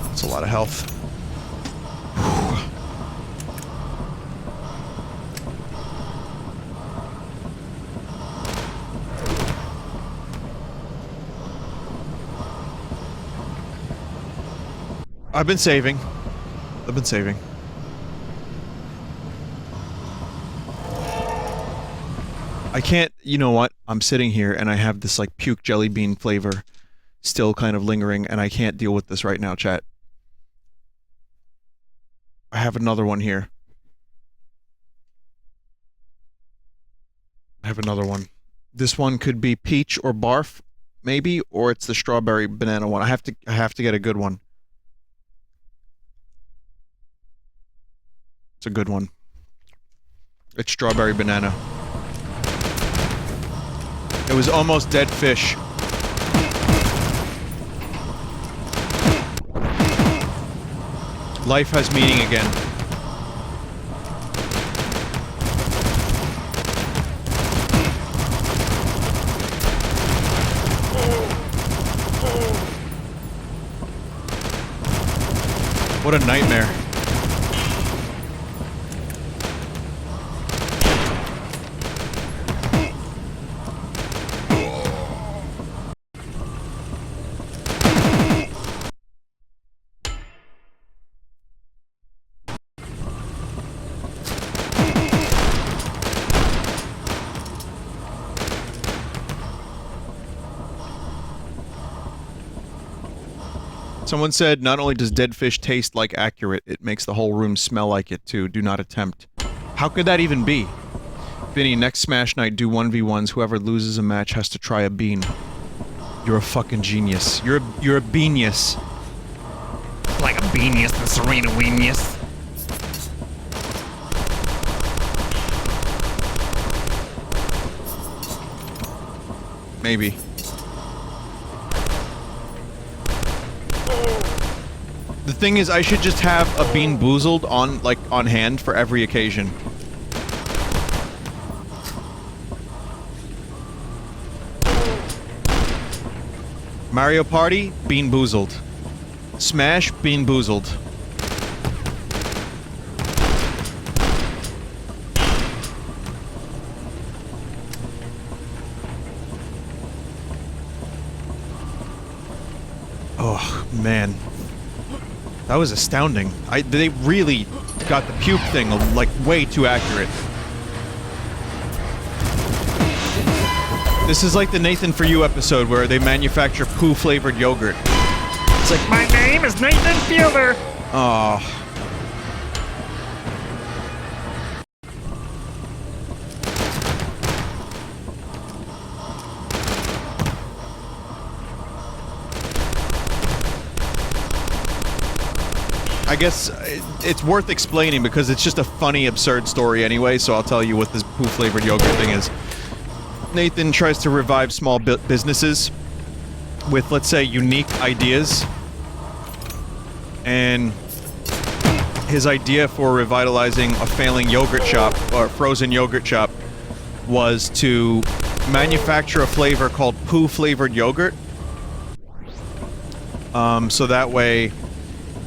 That's a lot of health. I've been saving. I can't, you know what? I'm sitting here and I have this like puke jelly bean flavor still kind of lingering and I can't deal with this right now, chat. I have another one here. I have another one. This one could be peach or barf, maybe, or it's the strawberry banana one. I have to get a good one. It's a good one. It's strawberry banana. It was almost dead fish. Life has meaning again. What a nightmare. Someone said, not only does dead fish taste like accurate, it makes the whole room smell like it too. Do not attempt. How could that even be? Vinny, next Smash Night, do 1v1s. Whoever loses a match has to try a bean. You're a fucking genius. You're a beanius. Like a beanius, the Serena Weenius. Maybe. The thing is, I should just have a Beanboozled on, like, on hand for every occasion. Mario Party, Beanboozled. Smash, Beanboozled. Man. That was astounding. They really got the puke thing, like, way too accurate. This is like the Nathan For You episode where they manufacture poo-flavored yogurt. It's like, My name is Nathan Fielder. oh. I guess it's worth explaining because it's just a funny, absurd story anyway, so I'll tell you what this poo-flavored yogurt thing is. Nathan tries to revive small businesses with, let's say, unique ideas. And his idea for revitalizing a failing yogurt shop, or frozen yogurt shop, was to manufacture a flavor called poo-flavored yogurt. So that way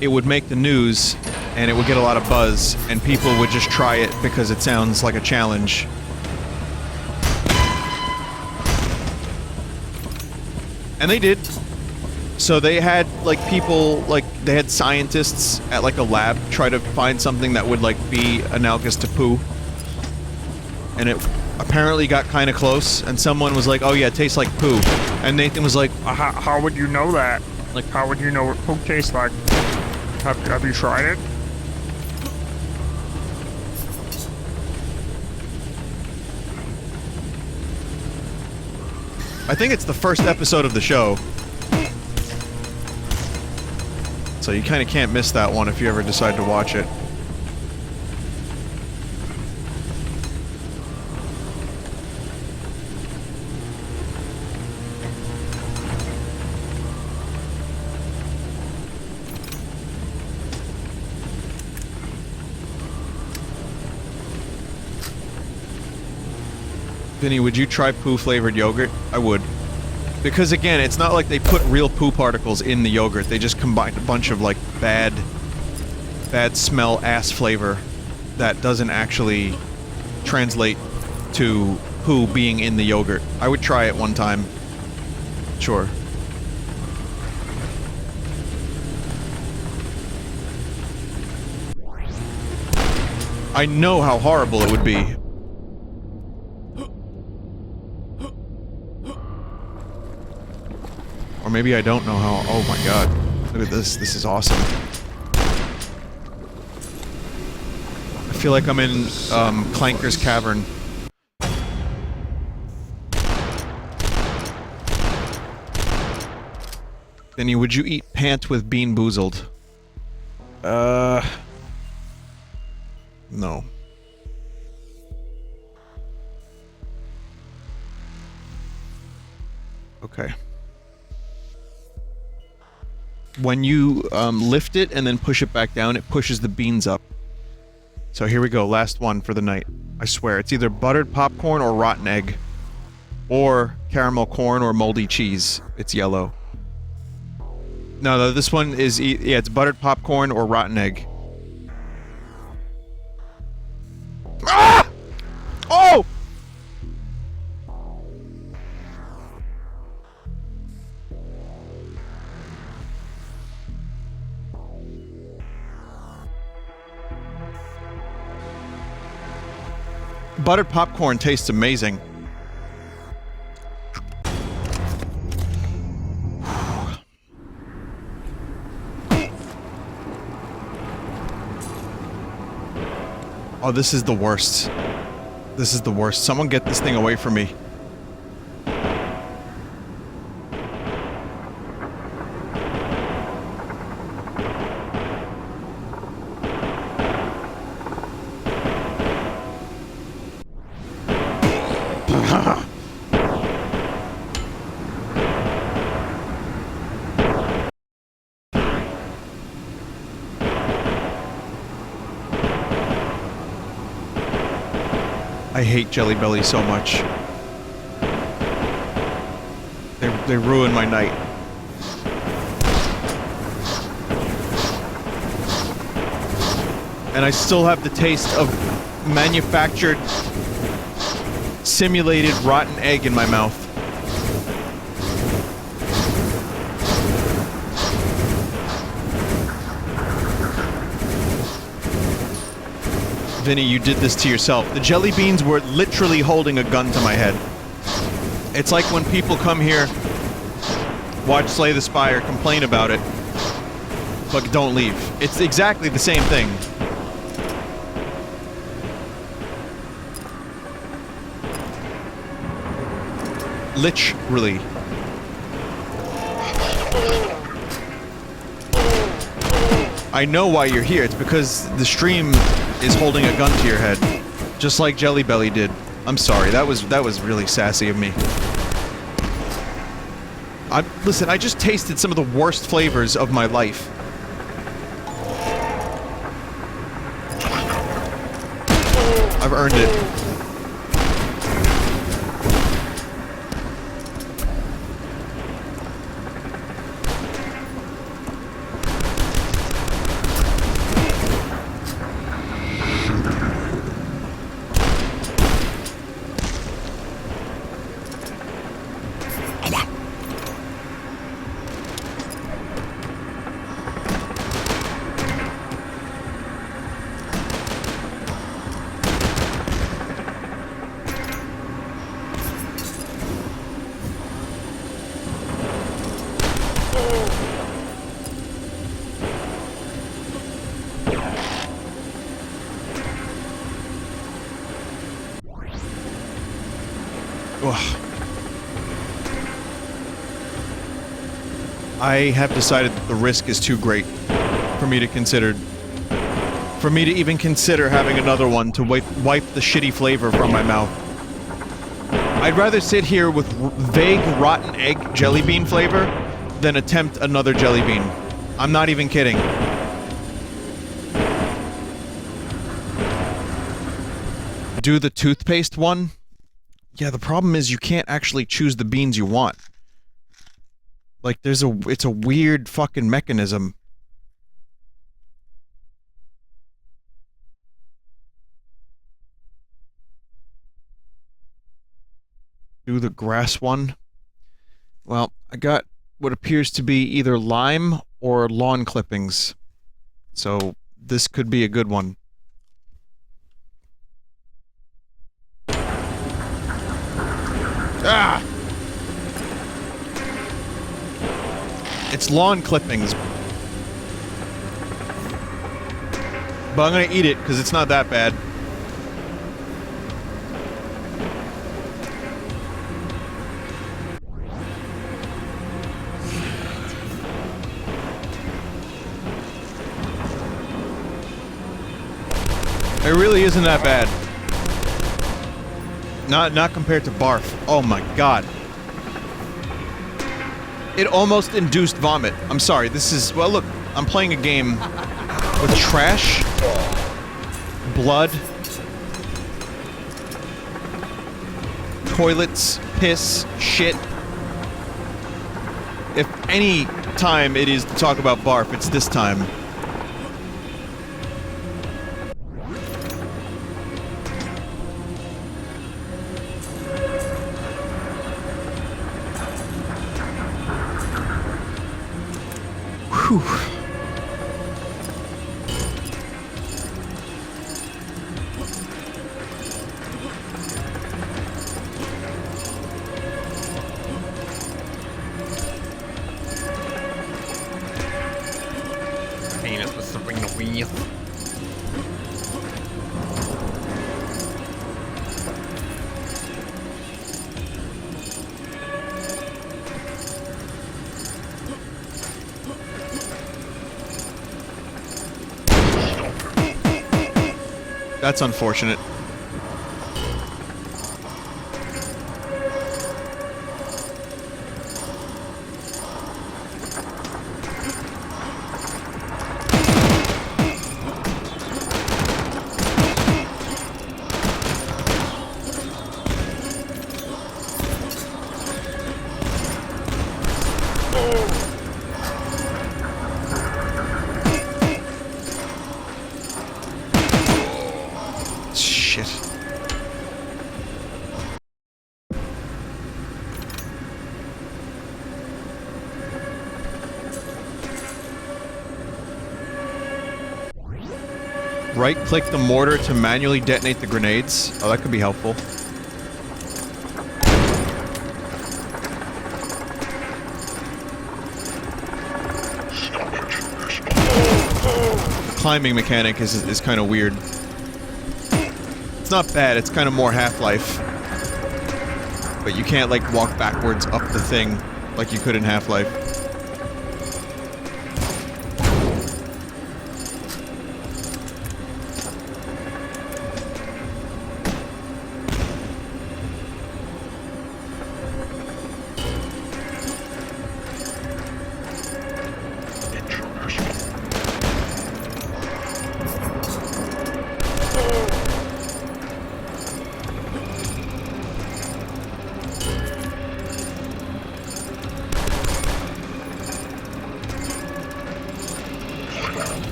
it would make the news and it would get a lot of buzz and people would just try it because it sounds like a challenge. And they did. So they had, like, people, like, they had scientists at, like, a lab try to find something that would, like, be analogous to poo. And it apparently got kind of close, and someone was like, oh yeah, it tastes like poo. And Nathan was like, How would you know that? Like, how would you know what poo tastes like? Have you tried it? I think it's the first episode of the show. So you kind of can't miss that one if you ever decide to watch it. Vinny, would you try poo-flavored yogurt? I would. Because again, it's not like they put real poo particles in the yogurt. They just combined a bunch of, like, bad smell ass flavor that doesn't actually translate to poo being in the yogurt. I would try it one time. Sure. I know how horrible it would be. Or maybe I don't know how. Oh my god. Look at this. This is awesome. I feel like I'm in Clanker's Cavern. Vinny, would you eat pant with Beanboozled? No. Okay. When you lift it and then push it back down, it pushes the beans up. So here we go, last one for the night. I swear, it's either buttered popcorn or rotten egg. Or caramel corn or moldy cheese. It's yellow. No, this one is, yeah, it's buttered popcorn or rotten egg. Ah! Oh! Buttered popcorn tastes amazing. Oh, this is the worst. This is the worst. Someone get this thing away from me. I hate Jelly Belly so much. They ruin my night. And I still have the taste of manufactured, simulated rotten egg in my mouth. Vinny, you did this to yourself. The jelly beans were literally holding a gun to my head. It's like when people come here, watch Slay the Spire, complain about it, but don't leave. It's exactly the same thing. Literally. I know why you're here. It's because the stream is holding a gun to your head, just like Jelly Belly did. I'm sorry. That was really sassy of me. Listen, I just tasted some of the worst flavors of my life. I've earned it. I have decided that the risk is too great for me to consider. For me to even consider having another one to wipe the shitty flavor from my mouth. I'd rather sit here with vague rotten egg jelly bean flavor than attempt another jelly bean. I'm not even kidding. Do the toothpaste one? Yeah, the problem is you can't actually choose the beans you want. Like, it's a weird fucking mechanism. Do the grass one? Well, I got what appears to be either lime or lawn clippings. So, this could be a good one. Ah! It's lawn clippings. But I'm gonna eat it, because it's not that bad. It really isn't that bad. Not compared to barf. Oh my god. It almost induced vomit. I'm sorry, this is... Well, look, I'm playing a game with trash, blood, toilets, piss, shit. If any time it is to talk about barf, it's this time. Whew. Penis was something to wheel. That's unfortunate. right-click the mortar to manually detonate the grenades. Oh, that could be helpful. The climbing mechanic is kind of weird. It's not bad, it's kind of more Half-Life. But you can't, like, walk backwards up the thing like you could in Half-Life.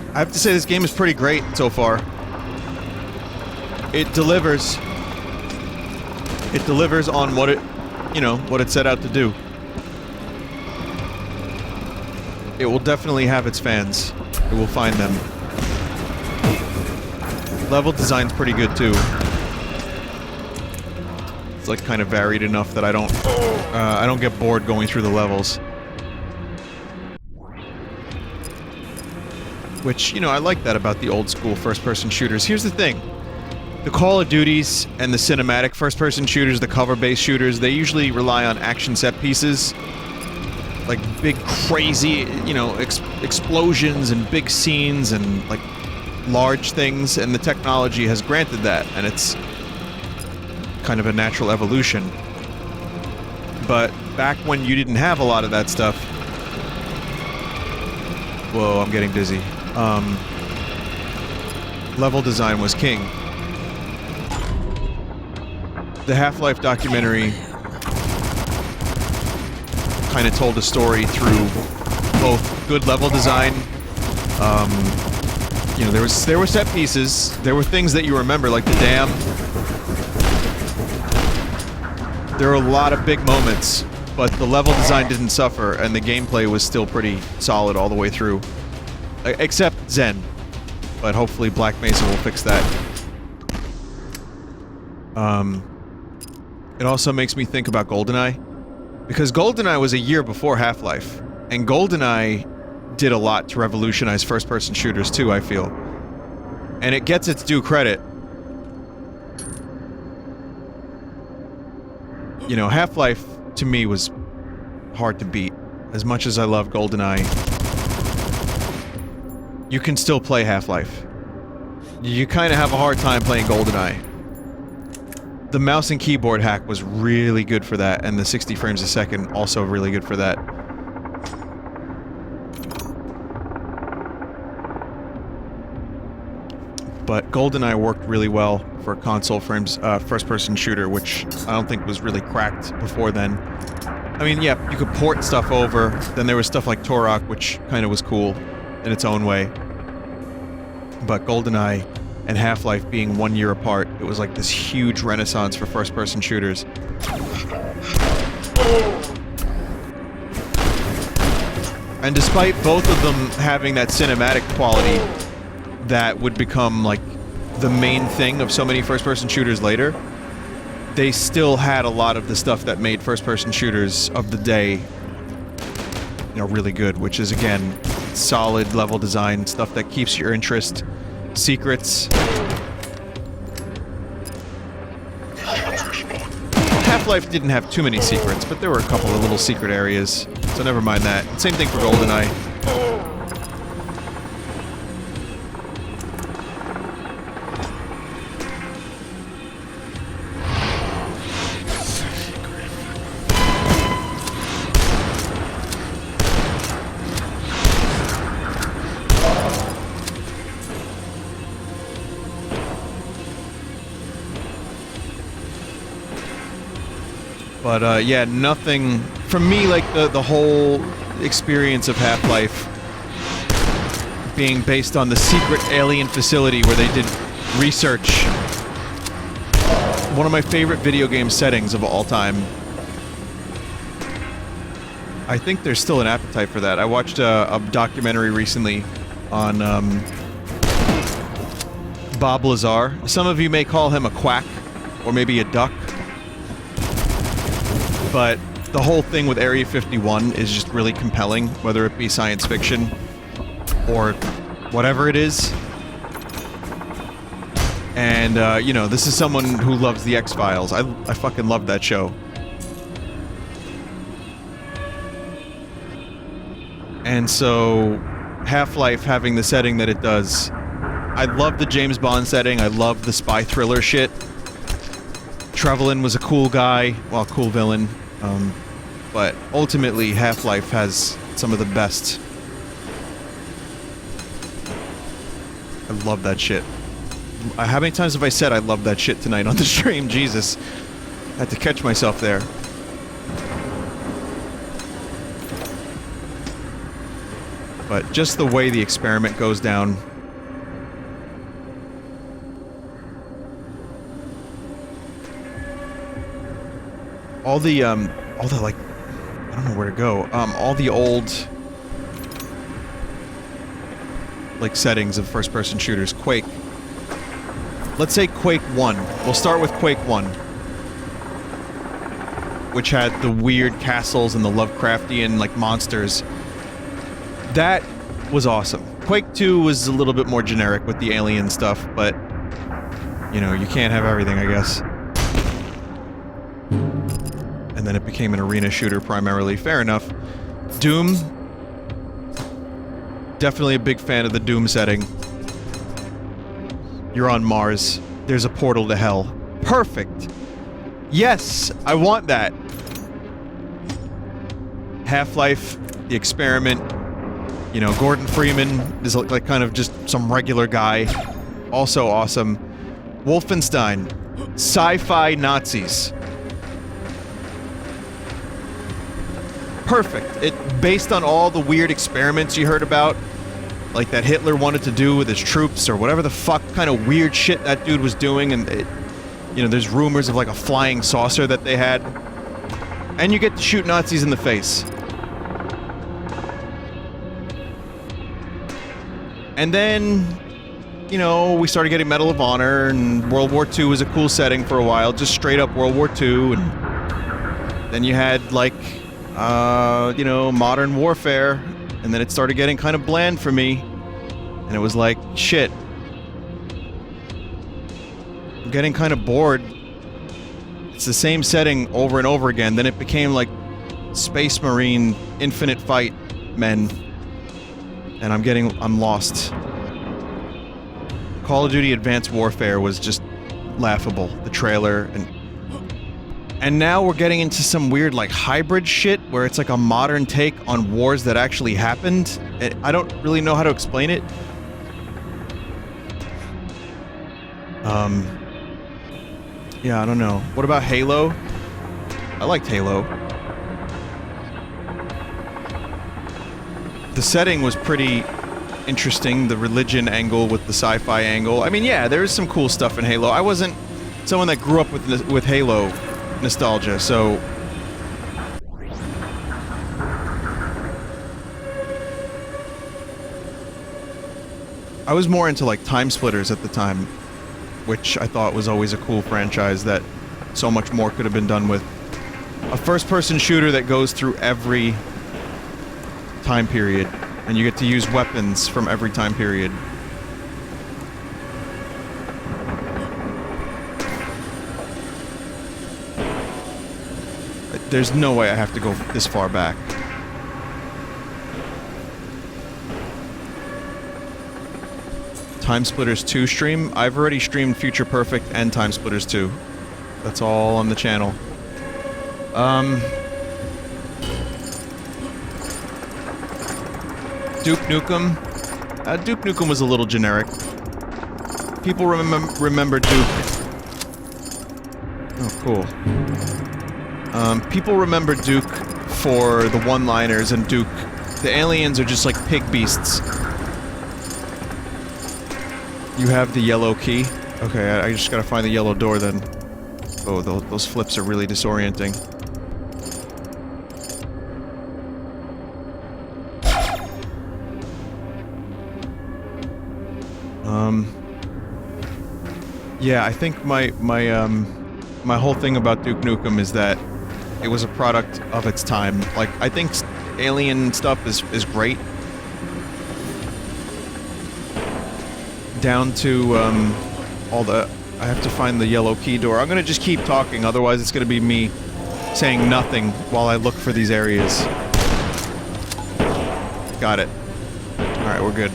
I have to say this game is pretty great so far. It delivers. It delivers on what it, you know, what it set out to do. It will definitely have its fans. It will find them. Level design's pretty good too. It's like kind of varied enough that I don't get bored going through the levels. Which, you know, I like that about the old school first-person shooters. Here's the thing. The Call of Duties and the cinematic first-person shooters, the cover-based shooters, they usually rely on action set pieces. Like big, crazy, you know, explosions and big scenes and, like, large things. And the technology has granted that. And it's kind of a natural evolution. But back when you didn't have a lot of that stuff... Whoa, I'm getting dizzy. Level design was king. The Half-Life documentary kind of told a story through both good level design. You know, there were set pieces, there were things that you remember, like the dam. There were a lot of big moments, but the level design didn't suffer, and the gameplay was still pretty solid all the way through. Except Zen. But hopefully Black Mesa will fix that. It also makes me think about GoldenEye. Because GoldenEye was a year before Half-Life. And GoldenEye did a lot to revolutionize first-person shooters too, I feel. And it gets its due credit. You know, Half-Life, to me, was hard to beat. As much as I love GoldenEye, you can still play Half-Life. You kind of have a hard time playing GoldenEye. The mouse and keyboard hack was really good for that, and the 60 frames a second also really good for that. But GoldenEye worked really well for a console first-person shooter, which I don't think was really cracked before then. I mean, yeah, you could port stuff over. Then there was stuff like Turok, which kind of was cool in its own way. But GoldenEye and Half-Life being 1 year apart, it was like this huge renaissance for first-person shooters. And despite both of them having that cinematic quality that would become, like, the main thing of so many first-person shooters later, they still had a lot of the stuff that made first-person shooters of the day, you know, really good, which is, again, solid level design, stuff that keeps your interest, secrets. Half-Life didn't have too many secrets, but there were a couple of little secret areas, so never mind that. Same thing for GoldenEye. But, yeah, nothing... For me, like, the whole experience of Half-Life being based on the secret alien facility where they did research. One of my favorite video game settings of all time. I think there's still an appetite for that. I watched a documentary recently on Bob Lazar. Some of you may call him a quack, or maybe a duck. But the whole thing with Area 51 is just really compelling, whether it be science fiction or whatever it is. And, you know, this is someone who loves the X-Files. I fucking love that show. And so, Half-Life having the setting that it does, I love the James Bond setting, I love the spy thriller shit. Trevelyan was a cool guy, well, cool villain, but ultimately Half-Life has some of the best. I love that shit. How many times have I said I love that shit tonight on the stream? Jesus. I had to catch myself there. But just the way the experiment goes down. All the, like, I don't know where to go. All the old, like, settings of first-person shooters. Quake. Let's say Quake 1. We'll start with Quake 1. Which had the weird castles and the Lovecraftian, like, monsters. That was awesome. Quake 2 was a little bit more generic with the alien stuff, but, you know, you can't have everything, I guess. And then it became an arena shooter primarily. Fair enough. Doom. Definitely a big fan of the Doom setting. You're on Mars. There's a portal to hell. Perfect! Yes! I want that! Half-Life, the experiment. You know, Gordon Freeman is like kind of just some regular guy. Also awesome. Wolfenstein. Sci-fi Nazis. Perfect. It based on all the weird experiments you heard about, like that Hitler wanted to do with his troops or whatever the fuck kind of weird shit that dude was doing, and it, you know, there's rumors of like a flying saucer that they had. And you get to shoot Nazis in the face. And then, you know, we started getting Medal of Honor, and World War II was a cool setting for a while, just straight up World War II, and then you had, like, you know, modern warfare, and then it started getting kind of bland for me, and it was like, shit. I'm getting kind of bored. It's the same setting over and over again, then it became like Space Marine, Infinite Fight men. And I'm lost. Call of Duty Advanced Warfare was just laughable. The trailer, and now we're getting into some weird, like, hybrid shit, where it's like a modern take on wars that actually happened. I don't really know how to explain it. Yeah, I don't know. What about Halo? I liked Halo. The setting was pretty interesting, the religion angle with the sci-fi angle. I mean, yeah, there is some cool stuff in Halo. I wasn't someone that grew up with Halo nostalgia, so... I was more into, like, Time Splitters at the time, which I thought was always a cool franchise that so much more could have been done with. A first-person shooter that goes through every time period, and you get to use weapons from every time period. There's no way I have to go this far back. Time Splitters 2 stream? I've already streamed Future Perfect and Time Splitters 2. That's all on the channel. Duke Nukem. Duke Nukem was a little generic. People remember Duke. Oh, cool. People remember Duke for the one-liners, and Duke... The aliens are just like pig beasts. You have the yellow key? Okay, I just gotta find the yellow door then. Oh, those flips are really disorienting. Yeah, I think my whole thing about Duke Nukem is that it was a product of its time. Like, I think Alien stuff is great. Down to, all the... I have to find the yellow key door. I'm gonna just keep talking, otherwise it's gonna be me saying nothing while I look for these areas. Got it. Alright, we're good.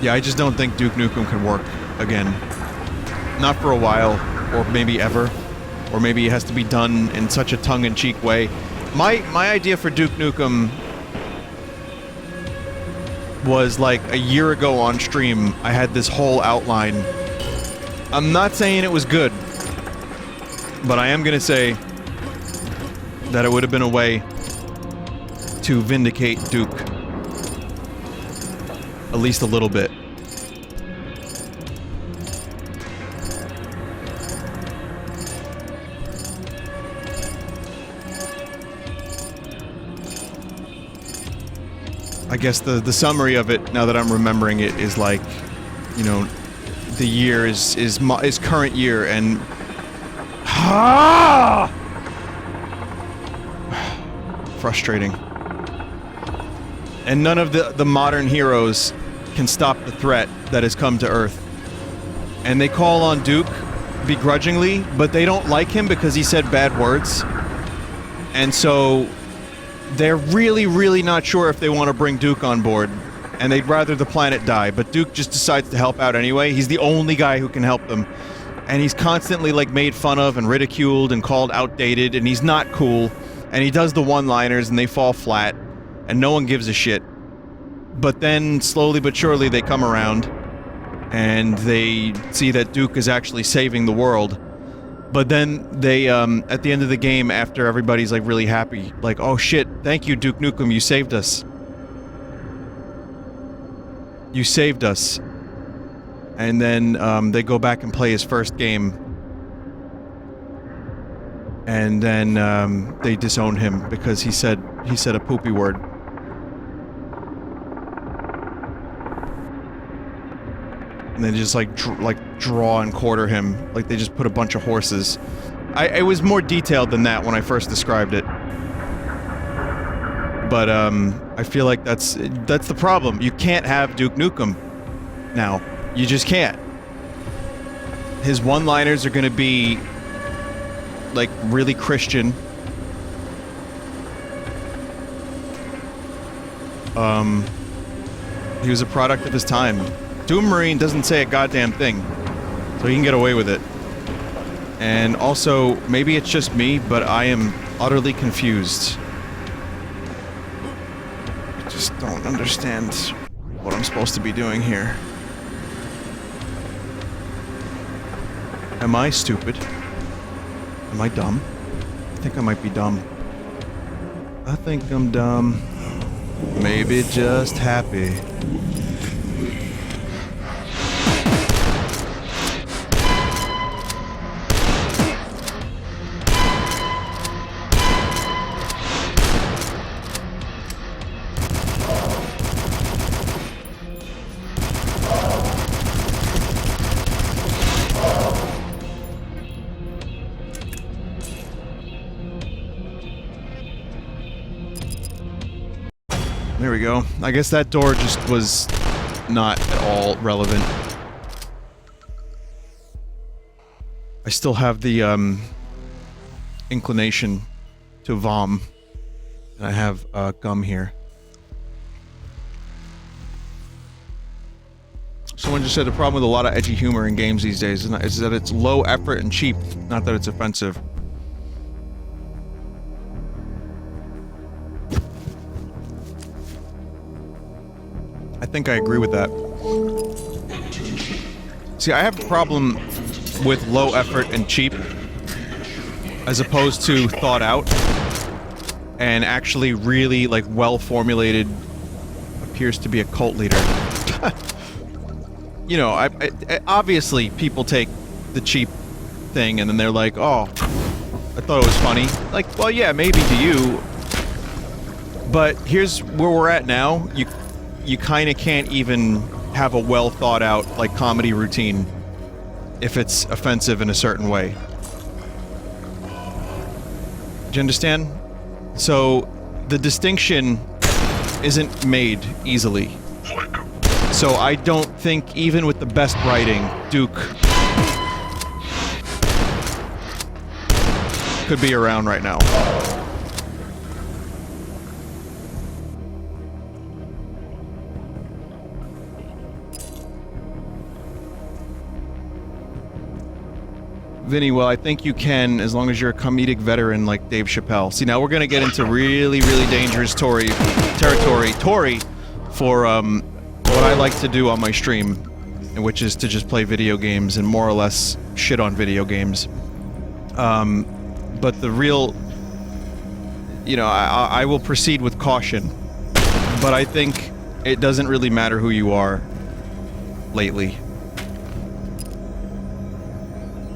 Yeah, I just don't think Duke Nukem can work again. Not for a while, or maybe ever. Or maybe it has to be done in such a tongue-in-cheek way. My idea for Duke Nukem was like a year ago on stream. I had this whole outline. I'm not saying it was good, but I am gonna say that it would have been a way to vindicate Duke. At least a little bit. I guess the summary of it, now that I'm remembering it, is like, you know, the year is current year, and... frustrating. And none of the modern heroes can stop the threat that has come to Earth. And they call on Duke begrudgingly, but they don't like him because he said bad words. And so they're really, really not sure if they want to bring Duke on board. And they'd rather the planet die, but Duke just decides to help out anyway. He's the only guy who can help them. And he's constantly, like, made fun of and ridiculed and called outdated, and he's not cool. And he does the one-liners, and they fall flat. And no one gives a shit. But then, slowly but surely, they come around. And they see that Duke is actually saving the world. But then, they, at the end of the game, after everybody's, like, really happy, like, oh shit, thank you, Duke Nukem, you saved us. You saved us. And then, they go back and play his first game. And then, they disown him because he said a poopy word. And they just, like, draw and quarter him. Like, they just put a bunch of horses. It was more detailed than that when I first described it. But, I feel like that's the problem. You can't have Duke Nukem now. You just can't. His one-liners are gonna be, like, really Christian. He was a product of his time. Doom Marine doesn't say a goddamn thing, so he can get away with it. And also, maybe it's just me, but I am utterly confused. I just don't understand what I'm supposed to be doing here. Am I stupid? Am I dumb? I think I might be dumb. I think I'm dumb. Maybe just happy. There we go. I guess that door just was not at all relevant. I still have the, inclination to vom. And I have, gum here. Someone just said the problem with a lot of edgy humor in games these days is that it's low effort and cheap, not that it's offensive. I think I agree with that. See, I have a problem with low effort and cheap, as opposed to thought out, and actually really, like, well-formulated, appears to be a cult leader. You know, obviously people take the cheap thing, and then they're like, oh, I thought it was funny. Like, well, yeah, maybe to you. But here's where we're at now. You kind of can't even have a well thought out, like, comedy routine if it's offensive in a certain way. Do you understand? So, the distinction isn't made easily. So I don't think, even with the best writing, Duke could be around right now. Vinny, well, I think you can, as long as you're a comedic veteran like Dave Chappelle. See, now we're gonna get into really, really dangerous territory for, what I like to do on my stream, which is to just play video games and more or less shit on video games. But the real... You know, I will proceed with caution, but I think it doesn't really matter who you are lately.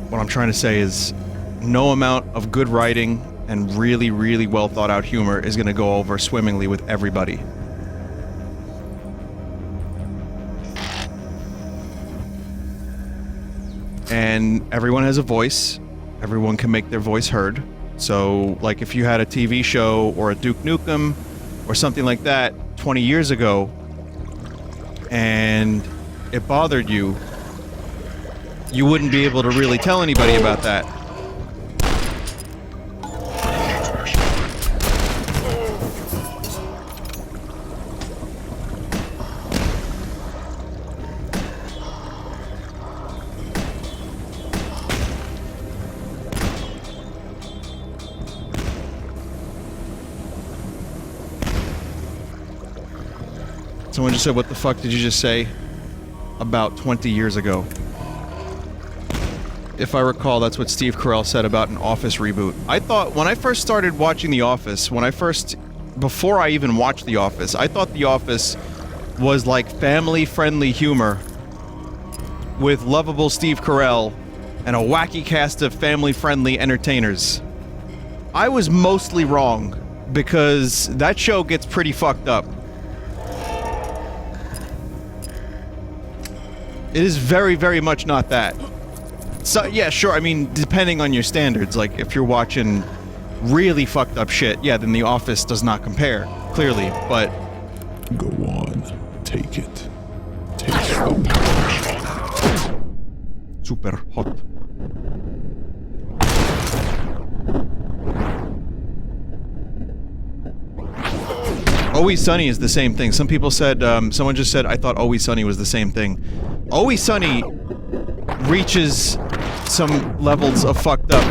What I'm trying to say is, no amount of good writing and really, really well thought out humor is going to go over swimmingly with everybody. And everyone has a voice. Everyone can make their voice heard. So, like, if you had a TV show or a Duke Nukem or something like that 20 years ago, and it bothered you, you wouldn't be able to really tell anybody about that. Someone just said, what the fuck did you just say? About 20 years ago. If I recall, that's what Steve Carell said about an Office reboot. I thought, when I first started watching The Office, before I even watched The Office, I thought The Office was like family-friendly humor with lovable Steve Carell and a wacky cast of family-friendly entertainers. I was mostly wrong, because that show gets pretty fucked up. It is very, very much not that. So, yeah, sure, I mean, depending on your standards, like, if you're watching really fucked up shit, yeah, then The Office does not compare, clearly, but... Go on, take it. Take the power. Super hot. Always Sunny is the same thing. Some people said, someone just said, I thought Always Sunny was the same thing. Always Sunny reaches some levels of fucked up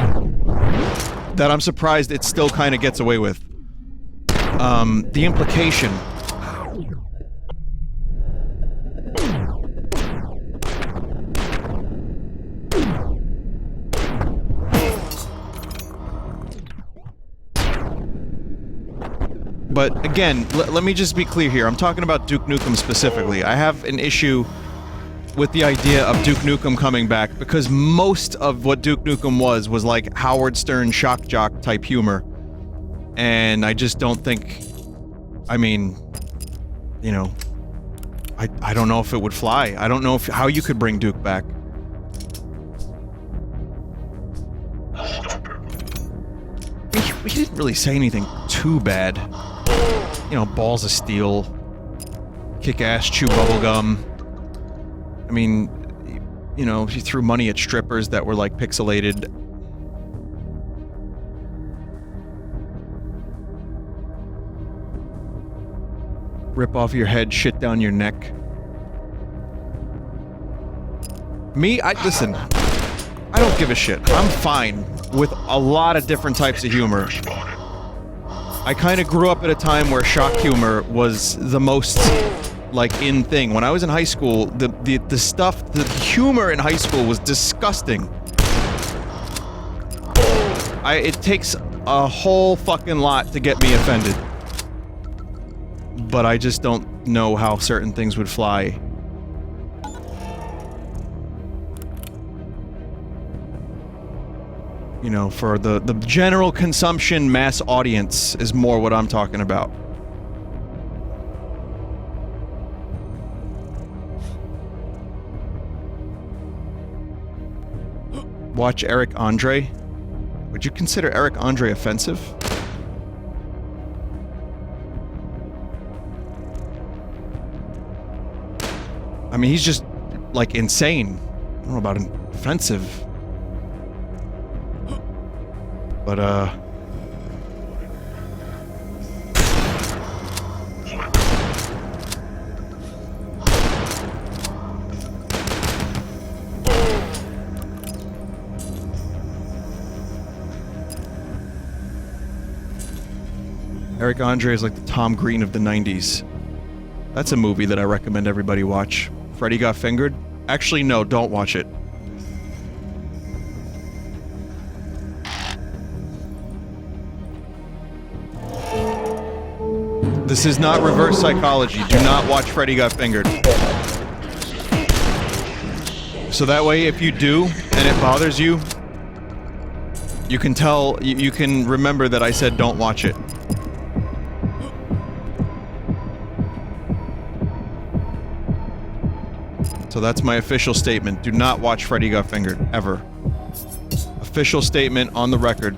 that I'm surprised it still kind of gets away with. The implication. But again, let me just be clear here. I'm talking about Duke Nukem specifically. I have an issue with the idea of Duke Nukem coming back because most of what Duke Nukem was like Howard Stern shock jock type humor. And I just don't think... I mean, you know, I don't know if it would fly. I don't know how you could bring Duke back. We didn't really say anything too bad. You know, balls of steel, kick-ass, chew bubblegum. I mean, you know, he threw money at strippers that were, like, pixelated. Rip off your head, shit down your neck. Me, listen, I don't give a shit. I'm fine with a lot of different types of humor. I kind of grew up at a time where shock humor was the most, like, in thing. When I was in high school, the humor in high school was disgusting. It takes a whole fucking lot to get me offended. But I just don't know how certain things would fly. you know, for the general consumption mass audience is more what I'm talking about. Watch Eric Andre. Would you consider Eric Andre offensive? I mean, he's just, like, insane. I don't know about offensive. But, Eric Andre is like the Tom Green of the 90s. That's a movie that I recommend everybody watch. Freddy Got Fingered? Actually, no, don't watch it. This is not reverse psychology. Do not watch Freddy Got Fingered. So that way, if you do, and it bothers you, you can tell, you can remember that I said don't watch it. So that's my official statement. Do not watch Freddy Got Fingered, ever. Official statement on the record.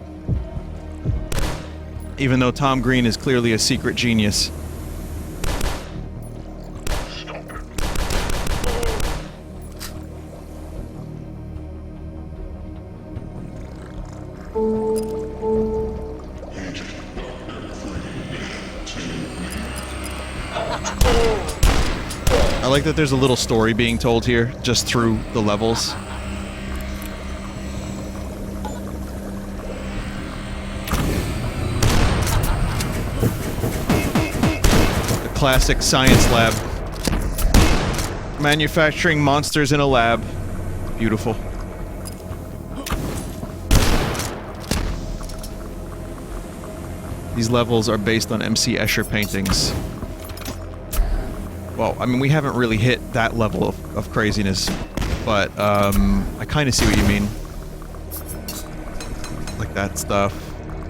Even though Tom Green is clearly a secret genius. I like that there's a little story being told here, just through the levels. The classic science lab. Manufacturing monsters in a lab. Beautiful. These levels are based on MC Escher paintings. Well, I mean, we haven't really hit that level of craziness, but, I kind of see what you mean. Like that stuff.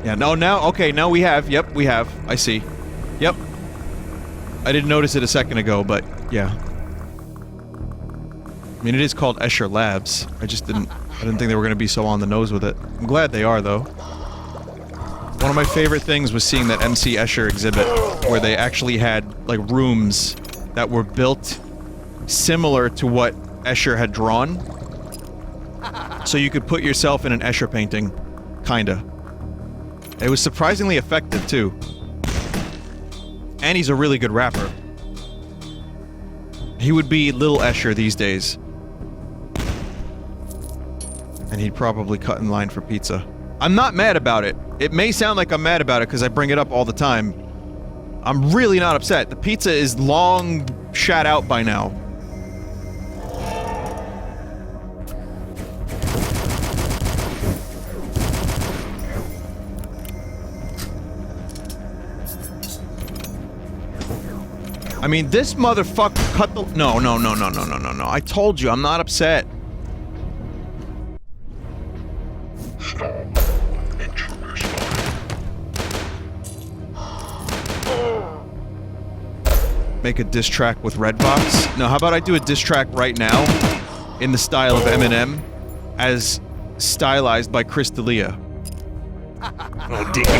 Yeah, no, now, okay, now we have. Yep, we have. I see. Yep. I didn't notice it a second ago, but, yeah. I mean, it is called Escher Labs. I didn't think they were going to be so on the nose with it. I'm glad they are, though. One of my favorite things was seeing that MC Escher exhibit, where they actually had, like, rooms that were built similar to what Escher had drawn. So you could put yourself in an Escher painting. Kinda. It was surprisingly effective, too. And he's a really good rapper. He would be Little Escher these days. And he'd probably cut in line for pizza. I'm not mad about it. It may sound like I'm mad about it because I bring it up all the time. I'm really not upset. The pizza is long shat out by now. I mean, this motherfucker cut the... No. I told you, I'm not upset. Make a diss track with Redbox? No, how about I do a diss track right now in the style of Eminem as stylized by Chris D'Elia. Oh, Dickie,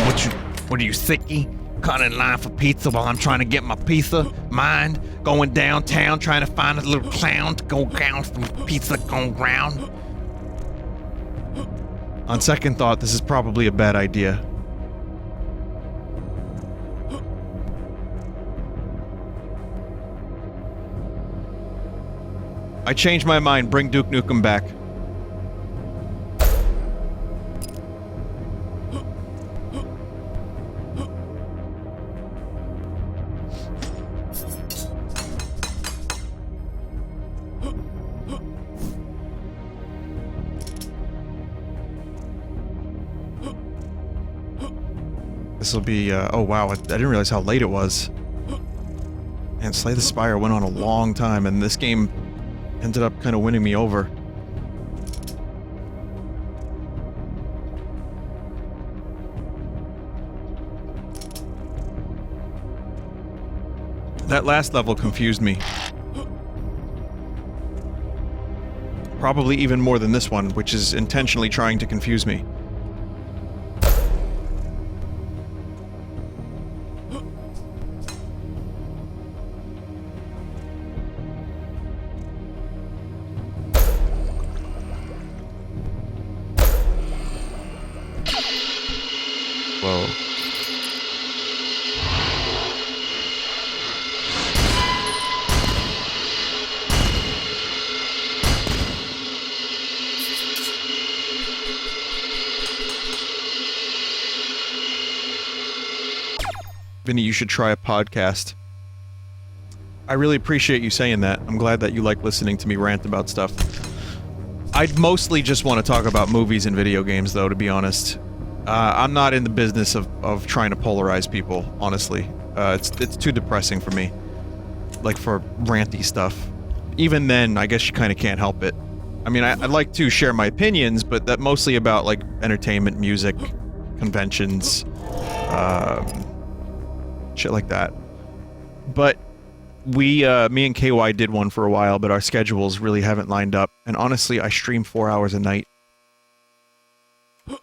what are you, thicky? Cutting in line for pizza while I'm trying to get my pizza. Mind? Going downtown trying to find a little clown to go down some pizza going round. On second thought, this is probably a bad idea. I changed my mind. Bring Duke Nukem back. This will be, oh wow, I didn't realize how late it was. And Slay the Spire went on a long time, and this game ended up kind of winning me over. That last level confused me. Probably even more than this one, which is intentionally trying to confuse me. Whoa. Vinny, you should try a podcast. I really appreciate you saying that. I'm glad that you like listening to me rant about stuff. I'd mostly just want to talk about movies and video games, though, to be honest. I'm not in the business of trying to polarize people, honestly. It's too depressing for me. Like, for ranty stuff. Even then, I guess you kind of can't help it. I mean, I'd like to share my opinions, but that mostly about, like, entertainment, music, conventions, shit like that. But me and KY did one for a while, but our schedules really haven't lined up. And honestly, I stream 4 hours a night.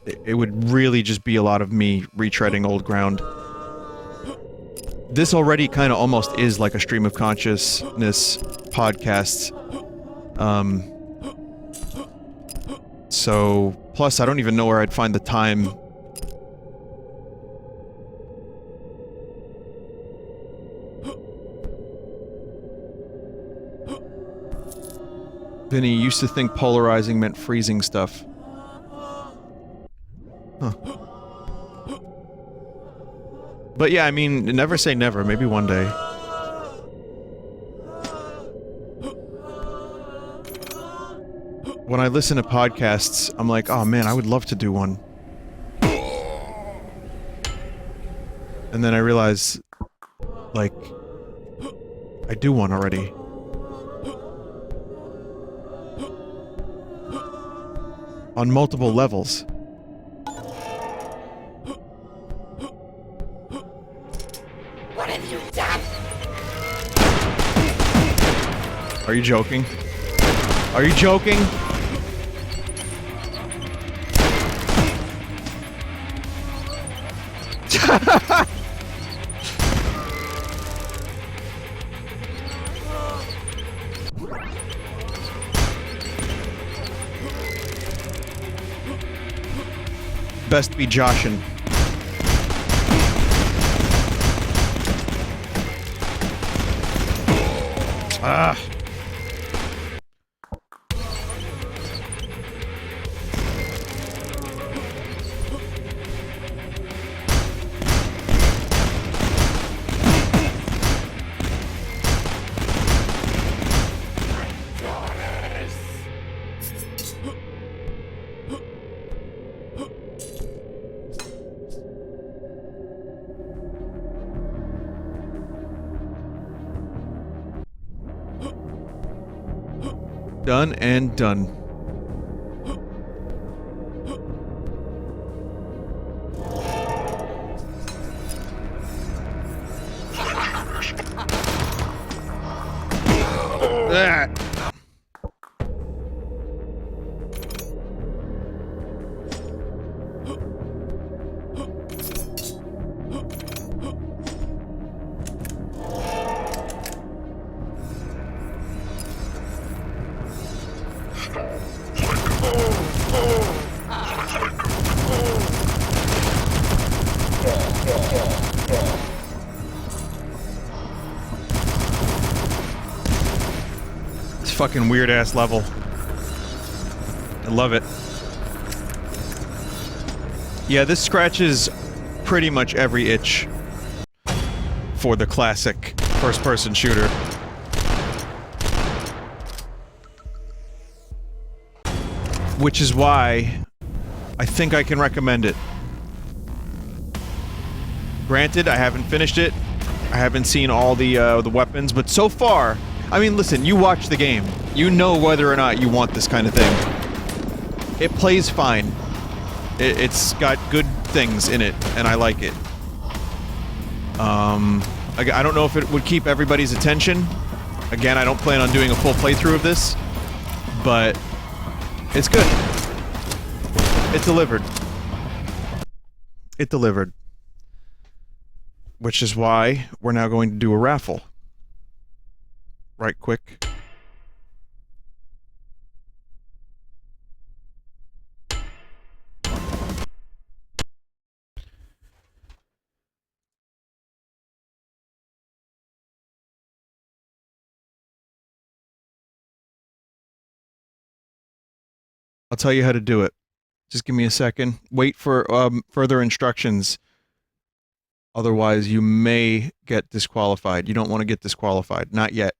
It would really just be a lot of me retreading old ground. This already kind of almost is like a stream of consciousness podcast. So, plus I don't even know where I'd find the time. Vinny used to think polarizing meant freezing stuff. Huh. But yeah, I mean, never say never. Maybe one day. When I listen to podcasts, I'm like, oh man, I would love to do one. And then I realize, like, I do one already. On multiple levels. What have you done? Are you joking? Are you joking? Best be Joshin. Ah. Done and done. Ah. Fucking weird ass level. I love it. Yeah, this scratches pretty much every itch for the classic first-person shooter. Which is why I think I can recommend it. Granted, I haven't finished it. I haven't seen all the weapons, but so far, I mean, listen, you watch the game. You know whether or not you want this kind of thing. It plays fine. It's got good things in it, and I like it. I don't know if it would keep everybody's attention. Again, I don't plan on doing a full playthrough of this, but it's good. It delivered. It delivered. Which is why we're now going to do a raffle. Right quick. I'll tell you how to do it. Just give me a second. Wait for further instructions. Otherwise, you may get disqualified. You don't want to get disqualified. Not yet.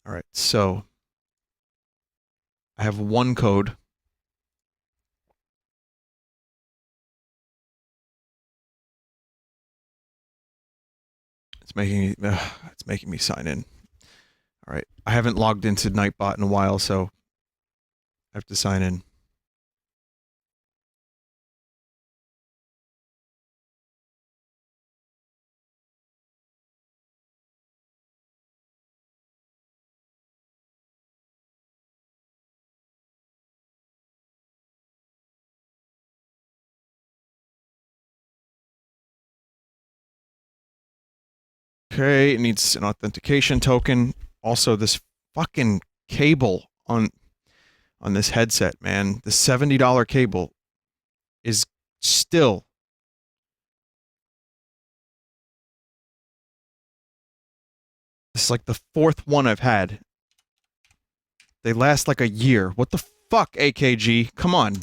All right, so I have one code. It's making me sign in. All right, I haven't logged into Nightbot in a while, so I have to sign in. Okay, it needs an authentication token. Also, this fucking cable on this headset, man. The $70 cable is still... This is like the fourth one I've had. They last like a year. What the fuck, AKG? Come on.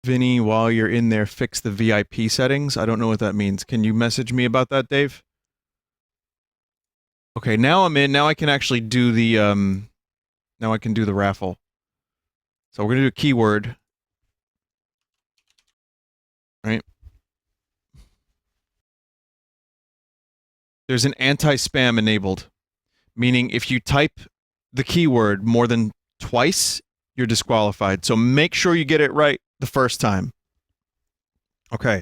Vinny, while you're in there, fix the VIP settings. I don't know what that means. Can you message me about that, Dave? Okay, now I'm in. Now I can actually do the, now I can do the raffle. So we're gonna do a keyword. Right? There's an anti-spam enabled. Meaning if you type the keyword more than twice, you're disqualified. So make sure you get it right the first time. Okay.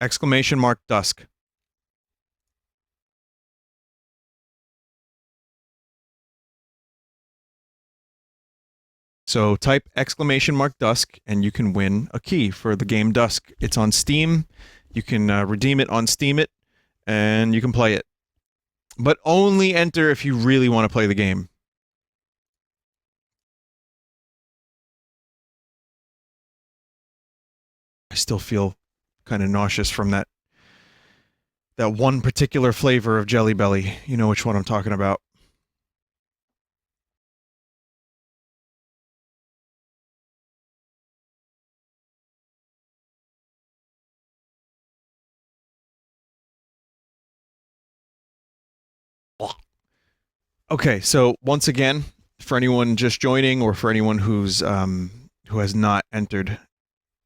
Exclamation mark dusk. So type exclamation mark dusk and you can win a key for the game Dusk. It's on Steam. You can redeem it on Steam it and you can play it. But only enter if you really want to play the game. I still feel kind of nauseous from that one particular flavor of Jelly Belly. You know which one I'm talking about. Okay, so once again, for anyone just joining or for anyone who's who has not entered,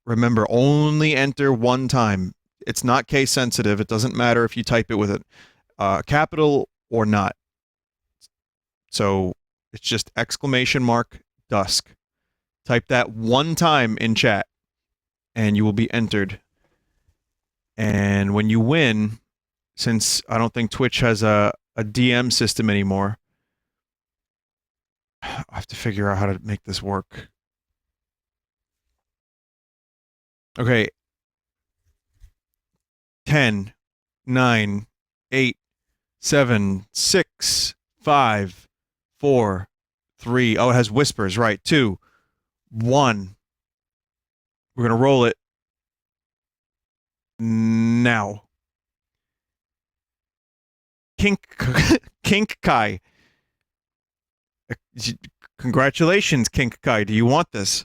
remember, only enter one time. It's not case sensitive. It doesn't matter if you type it with a capital or not. So it's just exclamation mark dusk. Type that one time in chat and you will be entered. And when you win, since I don't think Twitch has a DM system anymore, I have to figure out how to make this work. Okay. 10, 9, 8, 7, 6, 5, 4, 3. Oh, it has whispers, right. 2, 1. We're going to roll it now. Kink Kai. Congratulations, Kink Kai. Do you want this?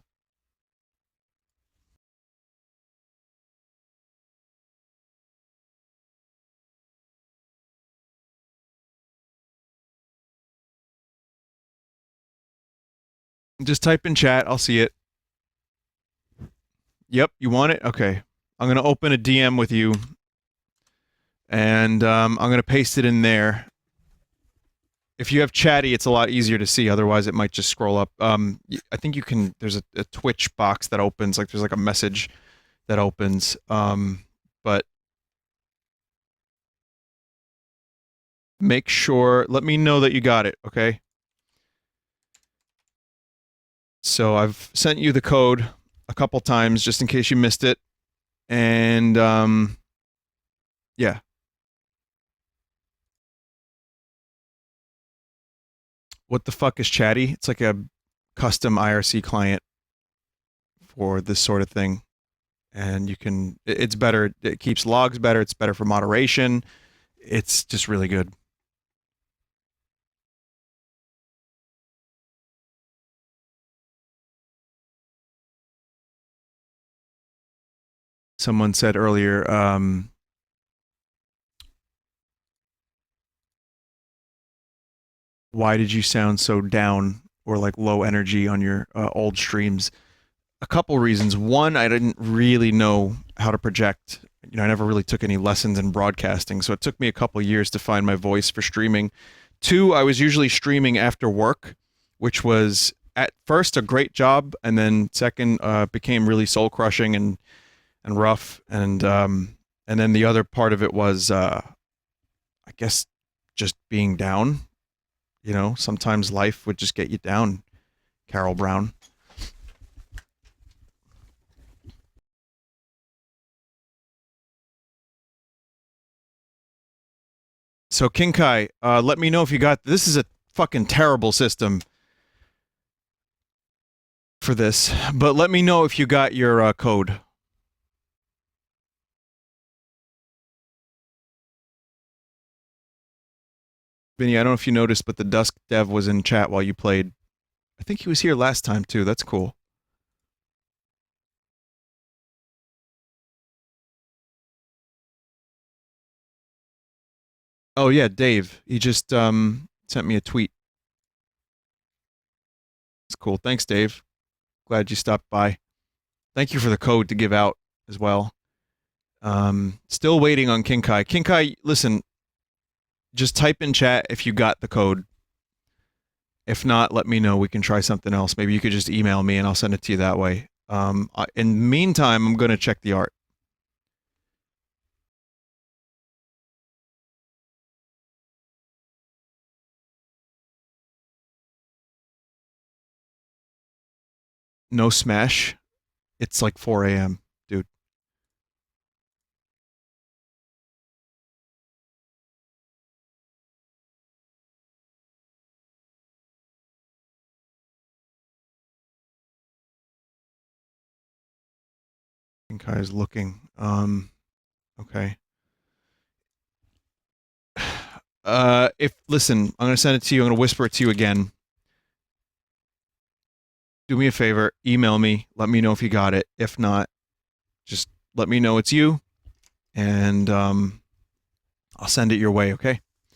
Just type in chat. I'll see it. Yep, you want it? Okay. I'm going to open a DM with you. And I'm going to paste it in there. If you have chatty, it's a lot easier to see. Otherwise, it might just scroll up. I think you can... There's a Twitch box that opens. Like, there's like a message that opens. But... Make sure... Let me know that you got it, okay? So, I've sent you the code a couple times, just in case you missed it. And, yeah. What the fuck is Chatty? It's like a custom IRC client for this sort of thing. And you can... It's better. It keeps logs better. It's better for moderation. It's just really good. Someone said earlier, why did you sound so down or like low energy on your old streams? A couple reasons. One, I didn't really know how to project. You know, I never really took any lessons in broadcasting, so it took me a couple years to find my voice for streaming. Two, I was usually streaming after work, which was at first a great job, and then second, became really soul crushing and rough. And then the other part of it was, I guess, just being down. You know, sometimes life would just get you down, Carol Brown. So, King Kai, let me know if you got... This is a fucking terrible system for this, but let me know if you got your code. Vinny, I don't know if you noticed, but the Dusk dev was in chat while you played. I think he was here last time, too. That's cool. Oh, yeah, Dave. He just sent me a tweet. It's cool. Thanks, Dave. Glad you stopped by. Thank you for the code to give out as well. Still waiting on King Kai. King Kai, listen... Just type in chat if you got the code. If not, let me know. We can try something else. Maybe you could just email me and I'll send it to you that way. In the meantime, I'm going to check the art. No smash. It's like 4 a.m., dude. Kai is looking. Okay. Listen, I'm gonna send it to you. I'm gonna whisper it to you again. Do me a favor. Email me. Let me know if you got it. If not, just let me know it's you, and I'll send it your way. Okay.